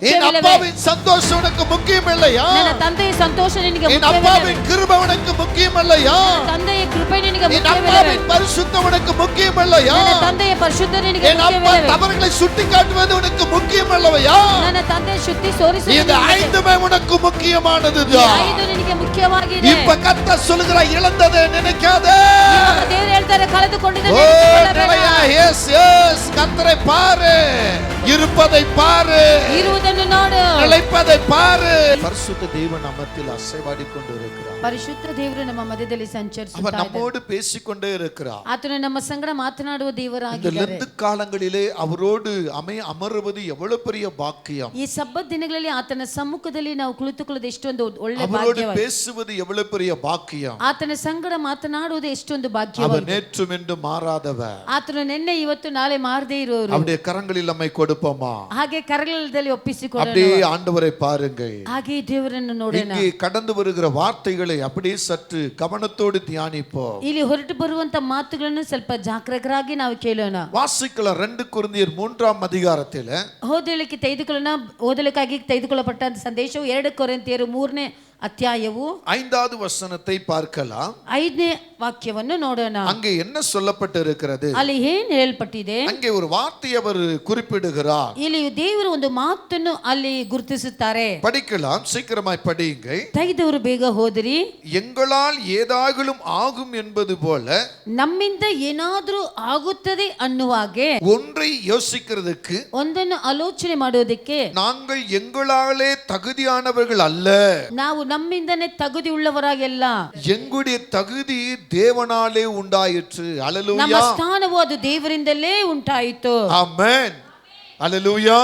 என் அப்பாவின் சந்தோஷம் உனக்கு முக்கியம் இல்லையா? ನನ್ನ ತಂದೆಯ ಸಂತೋಷ ನಿನಗೆ என் அப்பாவின் கிருபை உனக்கு முக்கியம் இல்லையா? ತಂದೆಯ ಕೃಪೆ ನಿನಗೆ என் அப்பாவின் பரிசுத்தம் உனக்கு முக்கியம் இல்லையா? ನನ್ನ ತಂದೆಯ ಪರಿಶುದ್ಧ ನಿನಗೆ என் அப்பா தவறுகளை சுட்டிக்காட்டுவது உனக்கு முக்கியம் இல்லையா? ನನ್ನ ತಂದೆ ಶುದ್ಧಿ ತೋರಿಸುವುದು இந்த ஐந்துமே உனக்கு முக்கியமானதுதான். ಐದು ನಿನಗೆ ಮುಖ್ಯವಾಗಿದೆ. இப்ப கர்த்தர் சொல்லுகிற இழந்ததை நினைக்காதே. ದೇವರು ಹೇಳ್ತಾರೆ ಕಳೆದುಕೊಂಡಿದ್ದ எஸ் எஸ் கர்த்தரை பாரு, இருப்பதை பாரு, ಇರುವುದನ್ನು ನೋಡು, நிலைப்பதை பாரு. பரிசுத்த தேவ நாமத்தில் அசைவாடி கொண்டு இருக்கிறார். ಪರಿಶುದ್ಧ ದೇವರು ನಮ್ಮ ಮಧ್ಯದಲ್ಲಿ அவர் ಸಂಚರಿಸುತ್ತಾರೆ. நம்மோடு பேசிக்கொண்டே இருக்கிறார். ಆತನು ನಮ್ಮ ಸಂಗಡ ಮಾತನಾಡುವ இந்த ದೇವರಾಗಿದ್ದಾರೆ. லெந்து காலங்களிலே அவரோடு அமருவது எவ்வளவு பெரிய பாக்கியம். ಈ ಸಬ್ಬತ್ ದಿನಗಳಲ್ಲಿ ಆತನ ಸಮ್ಮುಖದಲ್ಲಿ ನಾವು ಕುಳಿತುಕೊಳ್ಳೋದು ಎಷ್ಟೊಂದು ಒಳ್ಳೆ அவரோடு ಭಾಗ್ಯವಾಗಿದೆ. பேசுவது எவ்வளவு பெரிய பாக்கியம். ಆತನ ಸಂಗಡ ಮಾತನಾಡುವುದು ಎಷ್ಟೊಂದು அவர் ಭಾಗ್ಯವಾಗಿದೆ. நேற்றும் என்று மாறாதவர். ಆತನು ನಿನ್ನೆ ಇವತ್ತು ನಾಳೆ ಮಾರದೇ ಇರೋರು. அவருடைய கரங்களில் நம்மை கொடுப்போமா? ಹಾಗೆ ಕರಗಳಲ್ಲಿ ಒಪ್ಪಿಸಿಕೊಳ್ಳೋಣ. அப்படியே ஆண்டவரை பாருங்கள். ಹಾಗೆ ದೇವರನ್ನು ನೋಡೋಣ. இங்கே கடந்து வருகிற வார்த்தைகளை அப்படியே சற்று கவனத்தோடு தியானிப்போம். ಇಲ್ಲಿ ಹೊರಟು ಬರುವಂತ ಮಾತುಗಳನ್ನು ಸ್ವಲ್ಪ ಜಾಗರೂಕರಾಗಿ ನಾವು ಕೇಳೋಣ. வாசிக்கலாம் 2 கொரிந்தியர் 3ஆம் அதிகாரத்தில் ಓದಲಿಕ್ಕಾಗಿ ತೆಗೆದುಕೊಳ್ಳப்பட்ட ಸಂದೇಶವು 2 ಕೊರಿಂಥಿಯರು 3ನೇ ಅಧ್ಯಾಯವು 5வது வசனத்தை பார்க்கலாம். 5ನೇ ವಾಕ್ಯವನ್ನು ನೋಡೋಣ. அங்கே என்ன சொல்லப்பட்டிருக்கிறது? ಅಲ್ಲಿ ಏನು ಹೇಳಲ್ಪಟ್ಟಿದೆ? அங்கே ஒரு வார்த்தை அவர் குறிப்பிடுகிறார். ಇಲ್ಲಿ ದೇವರು ಒಂದು ಮಾತನ್ನು ಅಲ್ಲಿ ಗುರುತಿಸುತ್ತಾರೆ. படிக்கலாம், சீக்கிரமாய் படியுங்கள். ತೆಗೆದವರು ಬೇಗ ಹೋದಿರಿ. எங்களால் ஏதாகிலும் ஆகும் என்பது போல ನಮ್ಮಿಂದ ಏನಾದರೂ ಆಗುತ್ತದೆ ಅನ್ನುವಾಗೆ ஒன்றை யோசிக்கிறதுக்கு ಒಂದನ್ನು ಆಲೋಚನೆ ಮಾಡೋದಕ್ಕೆ நாங்கள் எங்களாலே தகுதியானவர்கள் அல்ல. ನಾವು ನಮ್ಮಿಂದನೇ ತಗುದಿ ಉಳ್ಳವರಾಗೆಲ್ಲ, எங்களுடைய தகுதி தேவனாலே உண்டாயிற்று. அல்லேலூயா. ನಮ್ಮ ಸ್ಥಾನವು ಅದು ದೇವರಿಂದಲೇ ಉಂಟಾಯಿತು. ஆமென். அல்லேலூயா.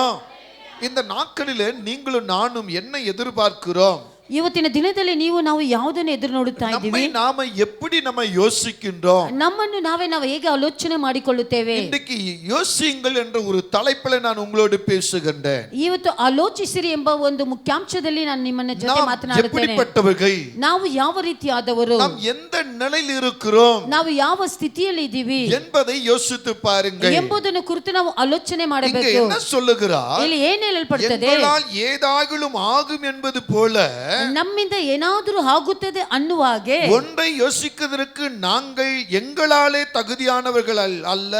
இந்த நாட்களிலே நீங்களும் நானும் என்ன எதிர்பார்க்கிறோம்? ಇವತ್ತಿನ ದಿನದಲ್ಲಿ ನೀವು ನಾವು ಯಾವುದನ್ನು ಎದುರು ನೋಡುತ್ತಾ ಇದ್ದೀವಿ? நாம எப்படி நம்ம யோசிக்கின்றோம்? ನಮ್ಮನ್ನು ನಾವೇ ಹೇಗೆ ಆಲೋಚನೆ ಮಾಡಿಕೊಳ್ಳುತ್ತೇವೆ? இன்றைக்கு யோசியுங்கள் என்ற ஒரு தலைப்பில் நான் உங்களோடு பேசுகின்றேன். ಇವತ್ತು ಆಲೋಚಿಸಿರಿ ಎಂಬ ಒಂದು ಮುಖ್ಯಾಂಶದಲ್ಲಿ ನಾನು ನಿಮ್ಮನ್ನ ಜೊತೆ ಮಾತನಾಡುತ್ತೇನೆ. எப்படிப்பட்டவர்கள்? ನಾವು ಯಾವ ರೀತಿಯಾದವರು? நாம் எந்த நிலையில் இருக்கிறோம்? ನಾವು ಯಾವ ಸ್ಥಿತಿಯಲ್ಲಿ ಇದ್ದೀವಿ என்பதை யோசித்து பாருங்கள் ಎಂಬುದನ್ನು ಕುರಿತು ನಾವು ಆಲೋಚನೆ ಮಾಡಬೇಕು. இங்கே என்ன சொல்லுகிறார்? ಇಲ್ಲಿ ಏನು ಹೇಳಲ್ಪಡುತ್ತದೆ? எங்களால் ஏதாகிலும் ஆகும் என்பது போல ನಮ್ಮಿಂದ ಏನಾದರೂ ಆಗುತ್ತದೆ ಅನ್ನುವಾಗೆ ஒன்றை யோசிக்கிறதற்கு நாங்கள் எங்களாலே தகுதியானவர்கள் அல்ல.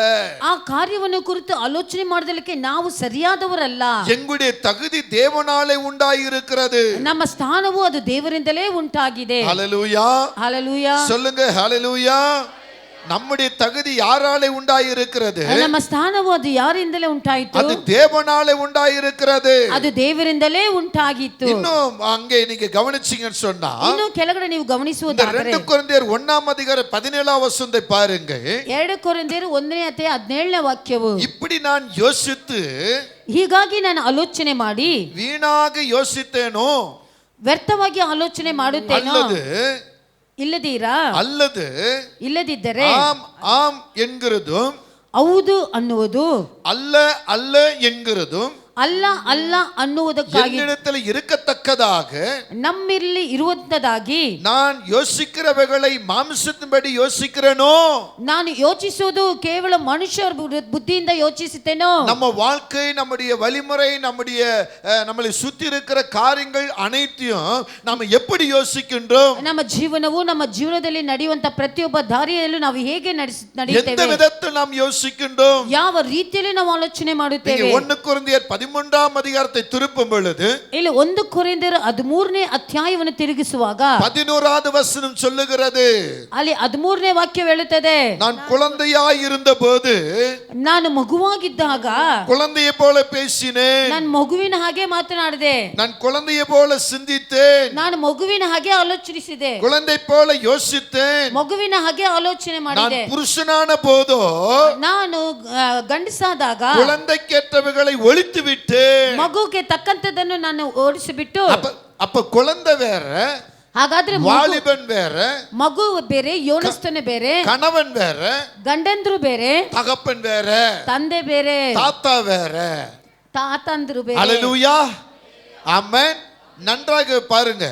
ಆ ಕಾರ್ಯವನ್ನು ಕುರಿತು ಆಲೋಚನೆ ಮಾಡೋದಕ್ಕೆ ನಾವು ಸರಿಯಾದವರಲ್ಲ. எங்களுடைய தகுதி தேவனாலே உண்டாயிருக்கிறது. ನಮ್ಮ ಸ್ಥಾನವು ಅದು ದೇವರಿಂದಲೇ ಉಂಟಾಗಿದೆ. ஹல்லேலூயா. ஹல்லேலூயா. சொல்லுங்க ஹல்லேலூயா. நம்முடைய தகுதி யாராலே உண்டாயிருக்கிறது? ನಮ್ಮ ಸ್ಥಾನವು ಅದು ಯಾರಿಂದಲೇ ಉಂಟಾಯಿತು? அது தேவனாலே உண்டாயிருக்கிறது. ಅದು ದೇವರಿಂದಲೇ ಉಂಟಾಗಿತ್ತು. இன்னும் அங்கே நீங்க கவனிச்சீங்கன்னு சொன்னா ಇನ್ನು ಕೆಳಗಡೆ ನೀವು ಗಮನಿಸುವುದಾದರೆ 2 கொரிந்தியர் 1ஆம் அதிகாரம் 17ஆம் வசனத்தை பாருங்க. 2 ಕೊರಿಂಥಿಯರು 1ನೇ ಅಧ್ಯಾಯ 17ನೇ ವಾಕ್ಯವು, இப்படி நான் யோசித்து ಹೀಗಾಗಿ ನಾನು ಆಲೋಚನೆ ಮಾಡಿ வீணாக யோசித்தேனோ ವ್ಯರ್ಥವಾಗಿ ಆಲೋಚನೆ ಮಾಡುತ್ತೇನೋ, அல்லது ಇಲ್ಲದೀರಾ அல்லது ಇಲ್ಲದಿದ್ದರೆ ஆம் ஆம் என்கிறதும் ಹೌದು ಅನ್ನುವುದು அல்ல அல்ல என்கிறதும் ಅಲ್ಲ ಅಲ್ಲ ಅನ್ನುವುದಕ್ಕಾಗಿ என்னிடத்தில் இருக்கத்தக்கதாக ನಮ್ಮಿಲ್ಲಿ ಇರುವಂತದಾಗಿ நான் யோசிக்கிறவைகளை மாம்சத்தின்படி யோசிக்கிறேனோ, ನಾನು ಯೋಚಿಸುವುದು ಕೇವಲ ಮನುಷ್ಯರ ಬುದ್ಧಿಯಿಂದ ಯೋಚಿಸುತ್ತೇನೋ, நம்ம வாழ்க்கை, நம்முடைய வழிமுறை, நம்மளை சுத்தி இருக்கிற காரியங்கள் அனைத்தையும் நாம எப்படி யோசிக்கின்றோம்? ನಮ್ಮ ಜೀವನವು ನಮ್ಮ ಜೀವನದಲ್ಲಿ ನಡೆಯುವಂತ ಪ್ರತಿಯೊಬ್ಬ ದಾರಿಯಲ್ಲೂ ನಾವು ಹೇಗೆ எந்த ನಡೆಯುತ್ತೇವೆ? விதத்தில் நாம் யோசிக்கின்றோம்? ಯಾವ ರೀತಿಯಲ್ಲಿ ನಾವು ಆಲೋಚನೆ ಮಾಡುತ್ತೇವೆ? 1 கொரிந்தியர் 13ஆம் அதிகாரத்தை திருப்பும் பொழுது ಇಲ್ಲಿ 1 ಕೊರಿಂಥಿಯರು 13ನೇ ಅಧ್ಯಾಯವನ್ನು ತಿರುಗಿಸುವಾಗ 11வது வசனம் சொல்லுகிறது, ಅಲ್ಲಿ 13ನೇ ವಾಕ್ಯ ಹೇಳುತ್ತದೆ, நான் குழந்தையாய் இருந்தபோது ನಾನು ಮಗುವಾಗಿದ್ದಾಗ குழந்தையை போல பேசினேன், ನಾನು ಮಗುವಿನ ಹಾಗೆ ಮಾತನಾಡಿದೆ, நான் குழந்தையை போல சிந்தித்தேன், ನಾನು ಮಗುವಿನ ಹಾಗೆ ಆಲೋಚಿಸಿದೆ, குழந்தை போல யோசித்தேன், ಮಗುವಿನ ಹಾಗೆ ಆಲೋಚನೆ நான் ಮಾಡಿದೆ, புருஷனான போதோ ನಾನು ಗಂಡಸಾದಾಗ குழந்தைக்கேற்றவைகளை ஒழித்து விட்டேன். ಮಗುಗೆ ತಕ್ಕಂತದನ್ನು ನಾನು ಓಡಿಸಿಬಿಟ್ಟು, அப்ப குழந்தை வேற, ಹಾಗಾದ್ರೆ வாலிபன் வேற, ಮಗು ಬೇರೆ, ಯೋನಸ್ತನ ಬೇರೆ, கணவன் வேற, ಗಂಡಂದ್ರು ಬೇರೆ, தகப்பன் வேற, ತಂದೆ ಬೇರೆ, தாத்தா வேற. ತಾತಂದ್ರು ಬೇರೆ. அல்லேலூயா. ஆமென். நன்றாக பாருங்க.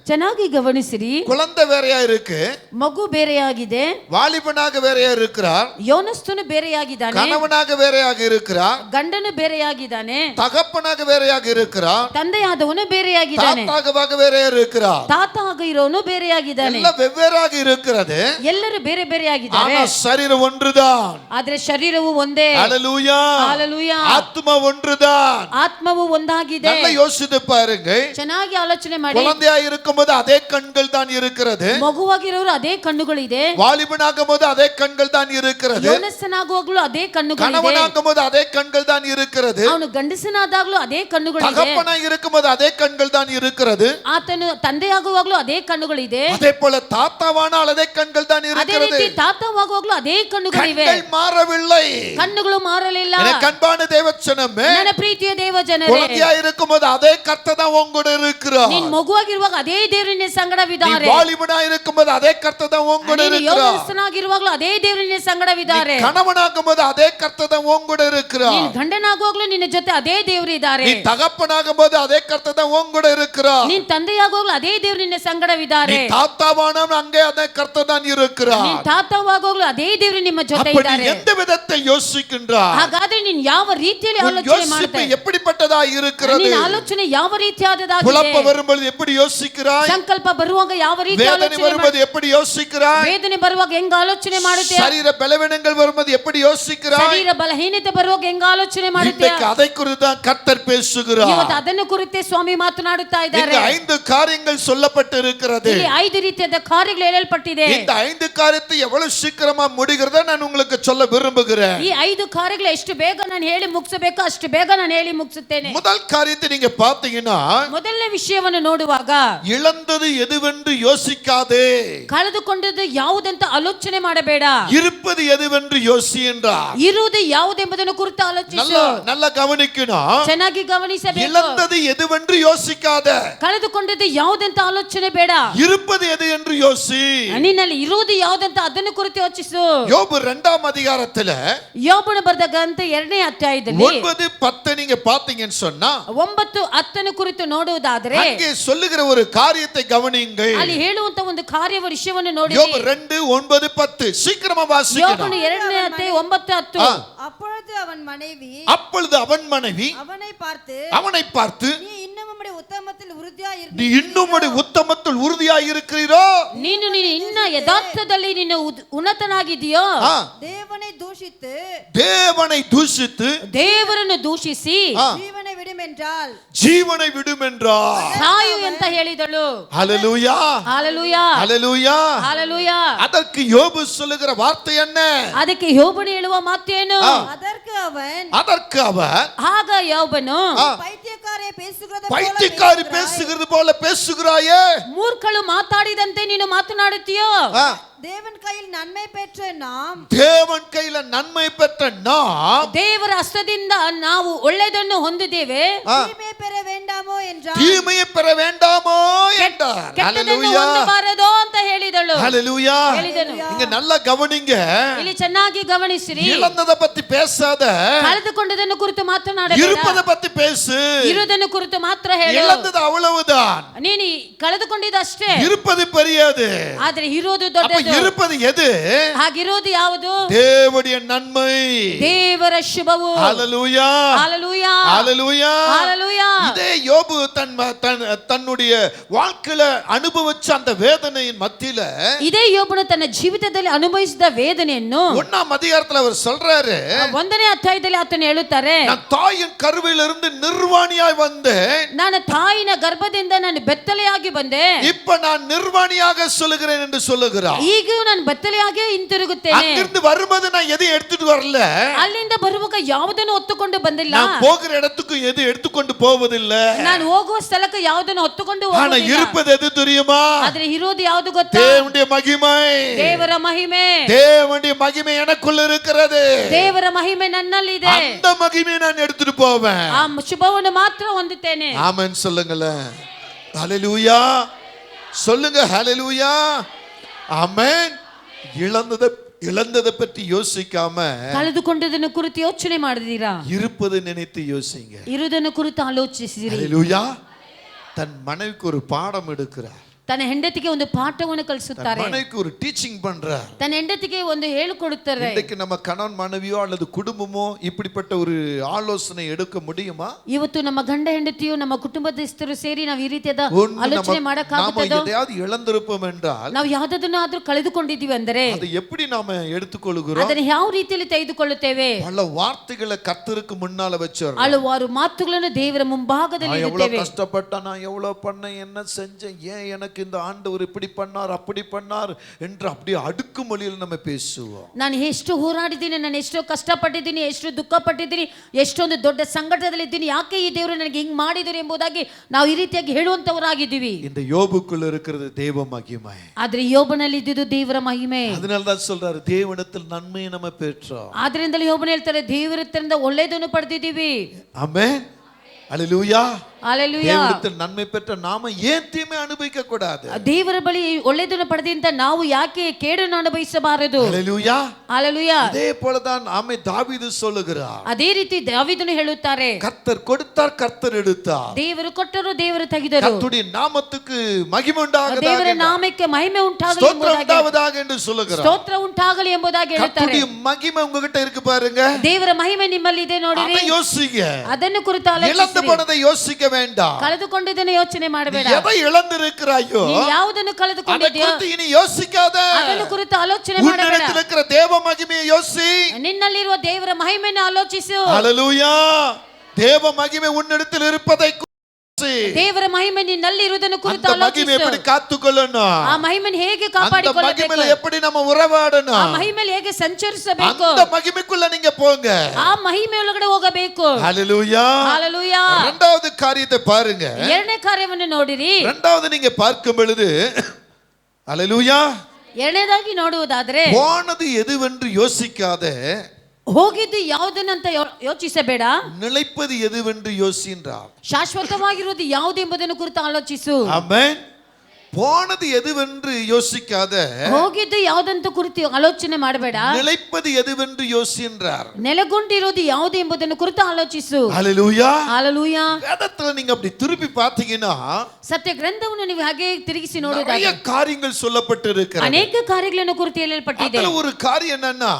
ಚೆನ್ನಾಗಿ ಗಮನಿಸಿರಿ. குழந்தை வேறையா இருக்கு, ಮಗು ಬೇರೆಯಾಗಿದೆ, வாலிபனாக வேறையா இருக்கிறார், ಯೋನಸ್ತನು ಬೇರೆಯಾಗಿದ್ದಾನೆ, கணவனாக வேறையாக இருக்கிறார், ಗಂಡನು ಬೇರೆಯಾಗಿದ್ದಾನೆ, தகப்பனாக வேறையாக இருக்கிறார், ತಂದೆಯಾದವನು ಬೇರೆಯಾಗಿದ್ದಾನೆ, தாத்தாகவாக வேறையா இருக்கிறார். ತಾತ ಆಗ ಇರೋನು ಬೇರೆಯಾಗಿದ್ದಾನೆ. எல்லாம் வெவ்வேறாக இருக்கிறது, ಎಲ್ಲರೂ ಬೇರೆ ಬೇರೆಯಾಗಿದ್ದಾರೆ. ஆனா சரீரம் ஒன்றுதான். ಆದ್ರೆ ಶರೀರವು ಒಂದೇ. ஹல்லேலூயா. ஹalleluya. ஆத்மா ஒன்றுதான். ಆತ್ಮವು ಒಂದಾಗಿದೆ. நல்லா யோசித்து பாருங்க. ಚೆನ್ನಾಗಿ ಆಲೋಚನೆ ಮಾಡಿ. குழந்தையா இருக்கும்போது அதே கண்கள் தான் இருக்கிறது, ಮಗುವಾಗಿರೋರು ಅದೇ ಕಣ್ಣುಗಳಿದೆ, வாலிபனாகும்போது அதே கண்கள் தான் இருக்கிறது, ಯೌವನಸ್ಥನಾಗುವಾಗಲೂ ಅದೇ ಕಣ್ಣುಗಳಿದೆ, கணவனாகும்போது அதே கண்கள் தான் இருக்கிறது, ಅವನು ಗಂಡಸನಾದಾಗಲೂ ಅದೇ ಕಣ್ಣುಗಳಿದೆ, தகப்பனாய் இருக்கும்போது அதே கண்கள் தான் இருக்கிறது, ಆತನು ತಂದೆಯಾಗುವಾಗಲೂ ಅದೇ ಕಣ್ಣುಗಳಿದೆ, அதே போல தாத்தாவானால் அதே கண்கள் தான் ಅದೇ இருக்கிறது. ರೀತಿ ತಾತವಾಗುವಾಗಲೂ ಅದೇ ಕಣ್ಣುಗಳಿವೆ. கண்கள் மாறவில்லை. ಕಣ್ಣುಗಳು ಮಾರಲಿಲ್ಲ. எனக்கு அன்பான தேவச்சனமே, ನನ್ನ ಪ್ರೀತಿಯ ದೇವ ಜನರೇ, குழந்தையா இருக்கும்போது அதே கர்த்தர் தான் உங்களோட இருக்கிறார். ನೀನ್ ಮಗುವಾಗಿರುವಾಗ ಅದೇ ದೇವರಿನ ಸಂಗಡವಿದ್ದಾರೆ. வாலிபனா இருக்கும்போது அதே கர்த்தர் தான் உங்களோட ನೀನು இருக்கிறார். ಯೌವನಸ್ಥನಾಗಿರುವಾಗಲೂ ಅದೇ ದೇವರಿನ ಸಂಗಡವಿದ್ದಾರೆ. கணவனாகும்போது அதே கர்த்தர் தான் உங்களோட இருக்கிறார். ನೀನು ಗಂಡನಾಗುವಾಗಲೂ ನಿನ್ನ ಜೊತೆ ಅದೇ ದೇವರು ಇದ್ದಾರೆ. நீ தகப்பனாகும்போது அதே கர்த்தர் தான் உங்களோட இருக்கிறார். ನೀನ್ ತಂದೆಯಾಗುವಾಗಲೂ ಅದೇ ದೇವರು ನಿನ್ನ ಸಂಗಡವಿದ್ದಾರೆ. நீ தாத்தாவானவன் அங்கே அதே கர்த்தர் தான் இருக்கிறார். ನೀನ್ ತಾತವಾಗುವಾಗಲೂ ಅದೇ ದೇವರು ನಿಮ್ಮ ಜೊತೆ அப்ப நீ ಇದ್ದಾರೆ. எந்த விதத்தில் யோசிக்கின்றாய்? ಹಾಗಾದ್ರೆ ನೀನ್ ಯಾವ ರೀತಿಯಲ್ಲಿ உன் ಆಲೋಚನೆ யோசிப்பு ಮಾಡ್ತೀಯ? எப்படிப்பட்டதா இருக்கிறது? ನಿನ್ನ ಆಲೋಚನೆ ಯಾವ ರೀತಿಯಾದದಾಗಿದೆ? குழப்பம் வரும்போது எப்படி யோசிக்கிறாய்? ಸಂಕಲ್ಪ ಬರುವಾಗ ಯಾವ ರೀತಿ வேதனை ಆಲೋಚನೆ வரும்போது எப்படி யோசிக்கிறாய்? ವೇದನೆ ಬರುವಾಗ ಹೆಂಗ ಆಲೋಚನೆ ಮಾಡುತ್ತೀಯ? சரீர பலவீனங்கள் வரும்போது எப்படி யோசிக்கிறாய்? ಶರೀರ ಬಲಹೀನತೆ ಬರುವಾಗ ಹೆಂಗ ಆಲೋಚನೆ ಮಾಡುತ್ತೀಯ? இன்றைக்கு அதை குறித்து தான் கர்த்தர் பேசுகிறார். ಇವತ್ತು ಅದನ್ನು ಕುರಿತೇ ಸ್ವಾಮಿ ಮಾತನಾಡುತ್ತಾ ಇದ್ದಾರೆ. இந்த 5 காரியங்கள் சொல்லப்பட்டு இருக்கிறது. ಇಲ್ಲಿ 5 ರೀತಿಯಾದ ಕಾರ್ಯಗಳು ಹೇಳಲ್ಪಟ್ಟಿದೆ. இந்த 5 காரியத்தை எவ்வளவு சீக்கிரமா முடிகிறத நான் உங்களுக்கு சொல்ல விரும்புகிறேன். ಈ 5 ಕಾರ್ಯಗಳು ಎಷ್ಟು ಬೇಗ ನಾನು ಹೇಳಿ ಮುಗಿಸಬೇಕು ಅಷ್ಟು ಬೇಗ ನಾನು ಹೇಳಿ ಮುಗಿಸುತ್ತೇನೆ. முதல் காரியத்தை நீங்க பாத்தீங்கன்னா, ಮೊದಲನೇ ವಿಷಯವನ್ನು ನೋಡುವಾಗ இழந்தது எதுவென்று யோசிக்காதே, ಕಳೆದುಕೊಂಡದ್ದು ಯಾವುದಂತ ಆಲೋಚನೆ ಮಾಡಬೇಡ, இருப்பது எதுவென்று யோசி என்றார். ಇರುವುದು ಯಾವುದೆಂಬುದನ್ನು ಕುರಿತು ಆಲೋಚಿಸು. நல்லா கவனிக்கணும். ಚೆನ್ನಾಗಿ ಗಮನಿಸಬೇಕು. இழந்தது எதுவென்று யோசிக்காத, ಕಳೆದುಕೊಂಡದ್ದು ಯಾವುದಂತ ಆಲೋಚನೆ ಬೇಡ, இருப்பது எது என்று யோசி. ನಿನ್ನಲ್ಲಿ ಇರುವುದು ಯಾವುದಂತ ಅದನ್ನು ಕುರಿತು ಯೋಚಿಸು. யோபு 2ஆம் அதிகாரத்துல ಯೋಬನು ಬರೆದ ಗ್ರಂಥ 2ನೇ ಅಧ್ಯಾಯದಲ್ಲಿ 9-10 நீங்க பாத்தீங்கன்னு சொன்னா 9-10 ಕುರಿತು ನೋಡುವುದಾದರೆ அங்கே சொல்லுகிற ஒரு காரியத்தை கவனியுங்கள். ಅಲ್ಲಿ ಹೇಳುವಂತ ಒಂದು ಕಾರ್ಯ ವಿಷಯವನ್ನು ನೋಡಿ. யோபு 2:9-10 சீக்கிரமா வாசிக்கணும். ಯೋಬನು 2ನೇ ಅಧ್ಯಾಯ 9-10. அப்பொழுது அவன் மனைவி அப்பொழுது அவன் மனைவி அவனை பார்த்து நீ இன்னும் உம்முடைய உத்தமத்தில் நீ இன்னும் உத்தமத்தில் உறுதியாய் இருக்கிறீரோ, ನೀನು ಇನ್ನ ಯಥಾರ್ಥದಲ್ಲಿ ನೀನು ಉನ್ನತನಾಗಿದೆಯೋ, தேவனை தூஷித்து ದೇವರನ್ನು ದೂಷಿಸಿ ஜீவனை விடுமென்றால் ಸಾಯು ಅಂತ ಹೇಳಿದಳು. ஹல்லேலூயா ஹalleluya ஹல்லேலூயா ஹalleluya. அதற்கு யோபு சொல்லுகிற வார்த்தை என்ன? ಅದಕ್ಕೆ ಯೋಬನು ಹೇಳುವ ಮಾತೇನು? அதற்கு அவன் ಆಗ ಯೋಬನು பைத்தியக்காரி பேசுகிறது போல பேசுகிறாயே, ಮೂರ್ಖಳು ಮಾತಾಡಿದಂತೆ ನೀನು ಮಾತನಾಡುತ್ತೀಯೋ, தேவன் கையில் நன்மை பெற்ற நாம் ದೇವರ ಹಸ್ತದಿಂದ ನಾವು ಒಳ್ಳೆಯದನ್ನು ಹೊಂದಿದ್ದೇವೆ, தீமையை பெற வேண்டாமோ என்றார். ಕೆಟ್ಟದನ್ನು ಹೊಂದಬಾರದೋ ಅಂತ ಹೇಳಿದಳು. ஹல்லேலூயா. இங்க நல்லா கவனிங்க. ಇಲ್ಲಿ ಚೆನ್ನಾಗಿ ಗಮನಿಸಿರಿ. இழந்ததை பத்தி பேசாத, ಕಳೆದುಕೊಂಡದನ್ನು ಕುರಿತು ಮಾತನಾಡಬೇಡ, இருப்பதை பத்தி பேசு. ಇರುವುದನ್ನು ಕುರಿತು ಮಾತ್ರ ಹೇಳು. இழந்தது அவ்வளவுதான், ನೀನು ಕಳೆದುಕೊಂಡಿದ್ದಷ್ಟೇ, இருப்பது பெரியது. ಆದ್ರೆ ಇರುವುದು ದೊಡ್ಡದು. இருப்பது எது? ಹಾಗಿರುವುದು ಯಾವುದು? தேவனுடைய நன்மை, ದೇವರ ಶುಭವು. ஹல்லேலூயா ஹalleluya ஹல்லேலூயா ஹalleluya. இதே யோபு தன்னுடைய வாழ்க்கையில அனுபவிச்ச அந்த வேதனையின் மத்தியில, ಇದೇ ಯೋಬನು ತನ್ನ ಜೀವಿತದಲ್ಲಿ ಅನುಭವಿಸಿದ ವೇದನೆಯನ್ನು 1ஆம் அதிகாரத்துல அவர் சொல்றாரு, 1ನೇ ಅಧ್ಯಾಯದಲ್ಲಿ ಆತನು ಹೇಳುತ್ತಾರೆ, நான் தாயின் கருவிலிருந்து நிர்வாணியாய் வந்தேன், ನಾನು ತಾಯಿನ ಗರ್ಭದಿಂದ ನಾನು ಬೆತ್ತಲೆಯಾಗಿ ಬಂದೆ, இப்ப நான் நிர்வாணியாக சொல்லுகிறேன் என்று சொல்லுகிறார். ಈಗ ನಾನು ಬೆತ್ತಲೆಯಾಗಿ ಹಿಂತಿರುಗುತ್ತೇನೆ. அங்கிருந்து வரும்போது நான் எதையும் எடுத்துட்டு வரல, ಅಲ್ಲಿಂದ ಬರುವಾಗ ಯಾವುದನ್ನು ಹೊತ್ತುಕೊಂಡು ಬಂದಿಲ್ಲ, நான் போகிற இடத்துக்கு எது எடுத்துக்கொண்டு போவதில்லை, ನಾನು ಹೋಗುವ ಸ್ಥಳಕ್ಕೆ ಯಾವುದನ್ನು ಹೊತ್ತುಕೊಂಡು ஆனா ಹೋಗುವುದಿಲ್ಲ. இருப்பது எது தெரியுமா? ಆದ್ರೆ ಇರೋದು ಯಾವುದು ಗೊತ್ತಾ? தேவனுடைய மகிமை, ದೇವರ ಮಹಿಮೆ. தேவனுடைய மகிமை எனக்குள்ள இருக்கிறது. ದೇವರ ಮಹಿಮೆ ನನ್ನಲ್ಲಿದೆ. அந்த மகிமையை நான் எடுத்துட்டு போவேன். ಆ ಶುಭವನ್ನು ಮಾತ್ರ ಹೊಂದುತ್ತೇನೆ. ஆமென் சொல்லுங்களேன். ஹல்லேலூயா சொல்லுங்க. ஹல்லேலூயா ஆமென். இழந்ததை பற்றி யோசிக்காம ಕಳೆದುಕೊಂಡದನ್ನು ಕುರಿತು ಯೋಚನೆ ಮಾಡಿದೀರಾ? இருப்பது நினைத்து யோசிங்க. ಇರುವುದನ್ನು ಕುರಿತು ಆಲೋಚಿಸಿರಿ. ஹல்லேலூயா. தன் மனைவிக்கு ஒரு பாடம் எடுக்கிறார். ತನ್ನ ಹೆಂಡತಿಗೆ ಒಂದು ಪಾಠವನ್ನು ಕಲಿಸುತ್ತಾರೆ, மனைவிக்கு ஒரு டீச்சிங் பண்றார். ತನ್ನ ಹೆಂಡತಿಗೆ ಒಂದು ಹೇಳಿಕೊಡುತ್ತಾರೆ. இன்னைக்கு நம்ம கணவன் மனைவியோ அல்லது குடும்பமோ இப்படிப்பட்ட ஒரு ஆலோசனை எடுக்க முடியுமா? ಇವತ್ತು ನಮ್ಮ ಗಂಡ ಹೆಂಡತಿಯು ನಮ್ಮ ಕುಟುಂಬದಸ್ಥರು ಸೇರಿ ನಾವು ಈ ರೀತಿಯಾದ ஒன்று ಆಲೋಚನೆ நாம ಮಾಡಕ್ಕಾಗುತ್ತದೋ? எதையாவது இழந்திருப்போம் என்றால் ನಾವು ಯಾವುದನ್ನಾದ್ರೂ ಕಳೆದುಕೊಂಡಿದ್ದೀವಿ ಅಂದರೆ அதை எப்படி நாம எடுத்துக்கொள்கிறோம்? ಅದನ್ನು ಯಾವ ರೀತಿಯಲ್ಲಿ ತೆಗೆದುಕೊಳ್ಳುತ್ತೇವೆ? பல வார்த்தைகளை கர்த்தருக்கு முன்னால வச்சிரோம். ಹಲವಾರು ಮಾತುಗಳನ್ನು ದೇವರ ಮುಂಭಾಗದಲ್ಲಿ நான் எவ்வளவு ಇಡುತ್ತೇವೆ. கஷ்டப்பட்டேன், நான் எவ்வளவு பண்ணேன், என்ன செஞ்சேன், ஏன் எனக்கு இந்த ஆண்டவர் இப்படி பண்ணார் அப்படி பண்ணார் என்று அப்படியே அடுக்குமொழியில் நம்ம பேசுவோம். ನಾನು ಎಷ್ಟು ಹೋರಾಡಿದ್ದೀನಿ, ನಾನು ಎಷ್ಟು ಕಷ್ಟಪಟ್ಟಿದ್ದೀನಿ, ಎಷ್ಟು ದುಃಖ ಪಟ್ಟಿದ್ದೀನಿ, ಎಷ್ಟೊಂದು ದೊಡ್ಡ ಸಂಕಟದಲ್ಲಿ ಇದ್ದೀನಿ, ಯಾಕೆ ಈ ದೇವರು ನನಗೆ ಹಿಂಗ್ ಮಾಡಿದ್ರು ಎಂಬುದಾಗಿ ನಾವು ಈ ರೀತಿಯಾಗಿ ಹೇಳುವಂತವರಾಗಿದ್ದೀವಿ. இந்த யோபுக்குள்ள இருக்கிறது தேவ மகிமை. ಆದ್ರೆ ಯೋಬನಲ್ಲಿ ಇದ್ದಿದ್ದು ದೇವರ ಮಹಿಮೆ. அதனால தான் சொல்றாரு தேவனிடத்தில் நன்மையை நம்ம பெற்றோம். ಆದ್ರಿಂದಲೇ ಯೋಬನ ಹೇಳ್ತಾರೆ ದೇವರ ಹತ್ತಿರದಿಂದ ಒಳ್ಳೆಯದನ್ನು ಪಡೆದಿದ್ದೀವಿ. ஆமென். அல்லேலூயா. ஹalleluya. தேவனிடத்தில் நன்மை பெற்ற நாம ஏன் தீமை அனுபவிக்க கூடாது? ದೇವರ ಬಳಿ ಒಳ್ಳೆಯದನ್ನು ಪಡೆದಿಂದ ನಾವು ಯಾಕೆ ಕೇಡನ್ನು ಅನುಭವಿಸಬಾರದು? அல்லேலூயா. ஹalleluya. அதே போல தான் ஆமே தாவீது சொல்லுகிறார். ಅದೇ ರೀತಿ ದಾವೀದನು ಹೇಳುತ್ತಾರೆ, கர்த்தர் கொடுத்தார், கர்த்தர் எடுத்தார். ದೇವರು ಕೊಟ್ಟರು, ದೇವರು ತೆಗೆದರು. கர்த்தருடைய நாமத்துக்கு மகிமை உண்டாகதாக, ದೇವರ ನಾಮಕ್ಕೆ ಮಹಿಮೆ ಉಂಟಾಗಲಿ ஸ்தோத்திரம் ಎಂಬುದಾಗಿ, உண்டாவதாக என்று சொல்லுகிறார். ಸ್ತೋತ್ರ ಉಂಟಾಗಲಿ ಎಂಬುದಾಗಿ ಹೇಳುತ್ತಾರೆ. கர்த்தருடைய மகிமை உங்ககிட்ட இருக்கு பாருங்க. ದೇವರ ಮಹಿಮೆ ನಿಮ್ಮಲ್ಲಿ ಇದೆ ನೋಡಿರಿ. அதை யோசிங்க. ಅದನ್ನು ಕುರಿತು இழந்து ಆಲೋಚಿಸಿರಿ. போனதை யோசிக்க வேண்டாம். ಕಳೆದುಕೊಂಡಿದ್ದನ್ನು ಯೋಚನೆ ಮಾಡಬೇಡ. நீ எதை இழந்திருக்கிறாயோ ನೀನು ಯಾವುದನ್ನು அதை ಕಳೆದುಕೊಂಡಿದ್ಯೋ குறித்து இனி யோசிக்காத. ಅದನ್ನು ಕುರಿತು ಆಲೋಚನೆ ಮಾಡಬೇಡ. உன்னிடத்தில் இருக்கிற தேவ மகிமையை யோசி. ನಿನ್ನಲ್ಲಿರುವ ದೇವರ ಮಹಿಮೆಯನ್ನು ಆಲೋಚಿಸು. ஹalleluya. தேவ மகிமை உன்னிடத்தில் இருப்பதை யோசி. ದೇವರ ಮಹಿಮೆ ನಿನ್ನಲ್ಲಿ ಇರುವುದನ್ನು ಕುರಿತು அந்த மகிமை எப்படி ಆಲೋಚಿಸು. காத்துக்கொள்ளணும்? ಆ ಮಹಿಮೆಯನ್ನು ಹೇಗೆ அந்த ಕಾಪಾಡಿಕೊಳ್ಳಬೇಕು? மகிமையில எப்படி நம்ம ಆ உறவாடணும்? ಮಹಿಮೆಯಲ್ಲಿ ಹೇಗೆ ಸಂಚರಿಸಬೇಕು? அந்த மகிமைக்குள்ள நீங்க போங்க. ಆ ಮಹಿಮೆ ಒಳಗಡೆ ಹೋಗಬೇಕು. ஹalleluya. ஹalleluya. இரண்டாவது காரியத்தை பாருங்க. ಎರಡನೇ ಕಾರ್ಯವನ್ನು ನೋಡಿರಿ. இரண்டாவது நீங்க பார்க்கும் பொழுது ஹalleluya, ಎರಡನೇದಾಗಿ ನೋಡುವುದಾದ್ರೆ போனது எதுவென்று யோசிக்காத, ಹೋಗಿದ್ದು ಯಾವುದನ್ನಂತ ಯೋಚಿಸಬೇಡ, நிலைப்பது எதுவென்று யோசின்றார். ಶಾಶ್ವತವಾಗಿರುವುದು ಯಾವುದು ಎಂಬುದನ್ನು ಕುರಿತು ಆಲೋಚಿಸು. ஆமென். போனது எதுவென்று யோசிக்காத, ಹೋಗಿದ್ದು ಯಾವುದಂತ ಕುರಿತು ಆಲೋಚನೆ ಮಾಡಬೇಡ, நிலைப்பது எதுவென்று யோசின்றார். ನೆಲೆಗೊಂಡಿರೋದು ಯಾವುದು ಎಂಬುದನ್ನು ಕುರಿತು ಆಲೋಚಿಸು. ஹalleluya. ஹalleluya. வேதத்துல நீங்க அப்படி திருப்பி பார்த்தீங்கன்னா ಸತ್ಯ ಗ್ರಂಥವನ್ನು ನೀವು ಹಾಗೆ ತಿರುಗಿಸಿ நிறைய ನೋಡಿದಾಗ காரியங்கள் சொல்லப்பட்டிருக்கிறது. ಅನೇಕ ಕಾರ್ಯಗಳನ್ನು ಕುರಿತು ಹೇಳಲ್ಪಟ್ಟಿದೆ. அதுல ஒரு காரியம் என்னன்னா,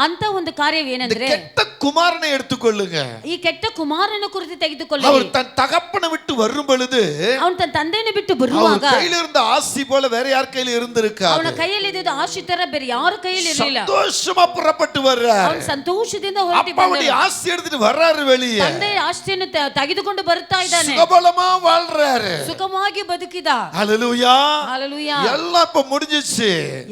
ಅಂತ ಒಂದು ಕಾರ್ಯವೇನೆಂದ್ರೆ கெட்ட குமாரனை எடுத்துக்கொள்ளுங்க. ಈ ಕೆಟ್ಟ ಕುಮಾರನ ಕುರಿತು ತೆಗೆದುಕೊಳ್ಳಿ. அவர் தன் தகப்பனை விட்டு வரும் பொழுது ಅವನು ತನ್ನ ತಂದೆಯನ್ನು ಬಿಟ್ಟು அவர் ಬರುವಾಗ கையில இருந்த ஆசி போல வேற யார் கையில இருந்திருக்காது. ಅವನ ಕೈಯಲ್ಲಿ ಇದ್ದ ಆಶಿ ತರ ಬೇರೆ ಯಾರ ಕೈಯಲ್ಲಿ ಇರಲಿಲ್ಲ. சந்தோஷமா புறப்பட்டு வர்றார். ಅವನು ಸಂತೋಷದಿಂದ ಹೊರಟಿ அப்பாவுடைய ஆசி எடுத்துட்டு வர்றாரு வெளியே. ತಂದೆ ಆಸ್ತಿಯನ್ನು ತೆಗೆದುಕೊಂಡು ಬರುತ್ತಾ ಇದ್ದಾನೆ. சுகபலமா வாழ்றாரு. ಸುಖವಾಗಿ ಬದುಕಿದ. ஹalleluya. ஹalleluya. எல்லாம் இப்ப முடிஞ்சிச்சு.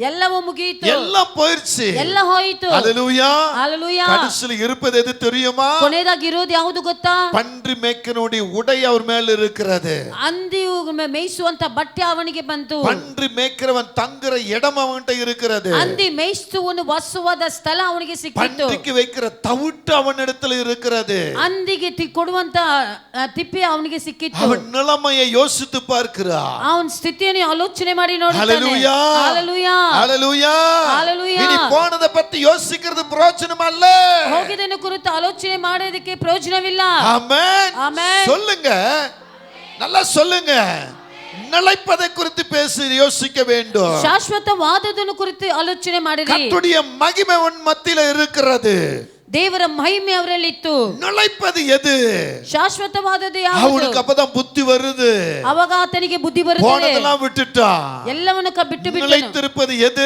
ಎಲ್ಲವೂ ಮುಗಿಯಿತು. எல்லாம் போயிருச்சு. ಎಲ್ಲ ಹೋಯಿತು. ஹalleluya. ஹalleluya. கடைசில இருப்பது எது தெரியுமா? ಕೊನೆಯದಾಗಿ ಇರೋದು ಯಾವುದು ಗೊತ್ತಾ? பன்றி மேய்க்கனுடைய உடை அவர் மேல இருக்கிறது. ಹಂದಿಯು ಮೇಯಿಸುವಂತ ಬಟ್ಟೆ ಅವನಿಗೆ ಬಂತು. பன்றி மேய்க்கிறவன் தங்குற இடம் அவன்கிட்ட இருக்கிறது. ಹಂದಿ ಮೇಯಿಸುವನು ವಾಸವಾದ ಸ್ಥಳ ಅವನಿಗೆ ಸಿಕ್ಕಿತು. பன்றிக்கு வைக்கிற தவிட்டு அவனிடத்தில் இருக்கிறது. ಹಂದಿಗೆ ಕೊಡುವಂತ ತಿಪ್ಪಿ ಅವನಿಗೆ ಸಿಕ್ಕಿತ್ತು. அவன் நிலைமையை யோசித்து பார்க்கிறான். ಅವನ ಸ್ಥಿತಿಯನ್ನು ಆಲೋಚನೆ ಮಾಡಿ ನೋಡುತ್ತಾನೆ. ஹalleluya. ஹalleluya. ஹalleluya. ஹalleluya. இனி போனதை பத்தி யோசிக்கிறது பிரயோஜனம் அல்ல. ಹೋಗಿದ್ದನ್ನು ಕುರಿತು ಆಲೋಚನೆ ಮಾಡೋದಕ್ಕೆ ಪ್ರಯೋಜನವಿಲ್ಲ. ஆமென். ஆமென். சொல்லுங்க, நல்லா சொல்லுங்க. நிலைப்பதை குறித்து பேசி யோசிக்க வேண்டும். ಶಾಶ್ವತವಾದದನ್ನು ಕುರಿತು ಆಲೋಚನೆ ಮಾಡಿರಿ. கர்த்தருடைய மகிமை உன் மத்தியில இருக்கிறது. ದೇವರ ಮಹಿಮೆ ಅವರಲ್ಲಿತ್ತು. நிலைப்பது எது? ಶಾಶ್ವತವಾದದ್ದು ಯಾವುದು? அவனுக்கு அப்பதான் புத்தி வருது. ಅವಾಗ ಆತನಿಗೆ ಬುದ್ಧಿ ಬರುತ್ತದೆ. போனதெல்லாம் விட்டுட்டான். ಎಲ್ಲವನ್ನು ಬಿಟ್ಟು ಬಿಟ್ಟನು. நிலைத்திருப்பது எது?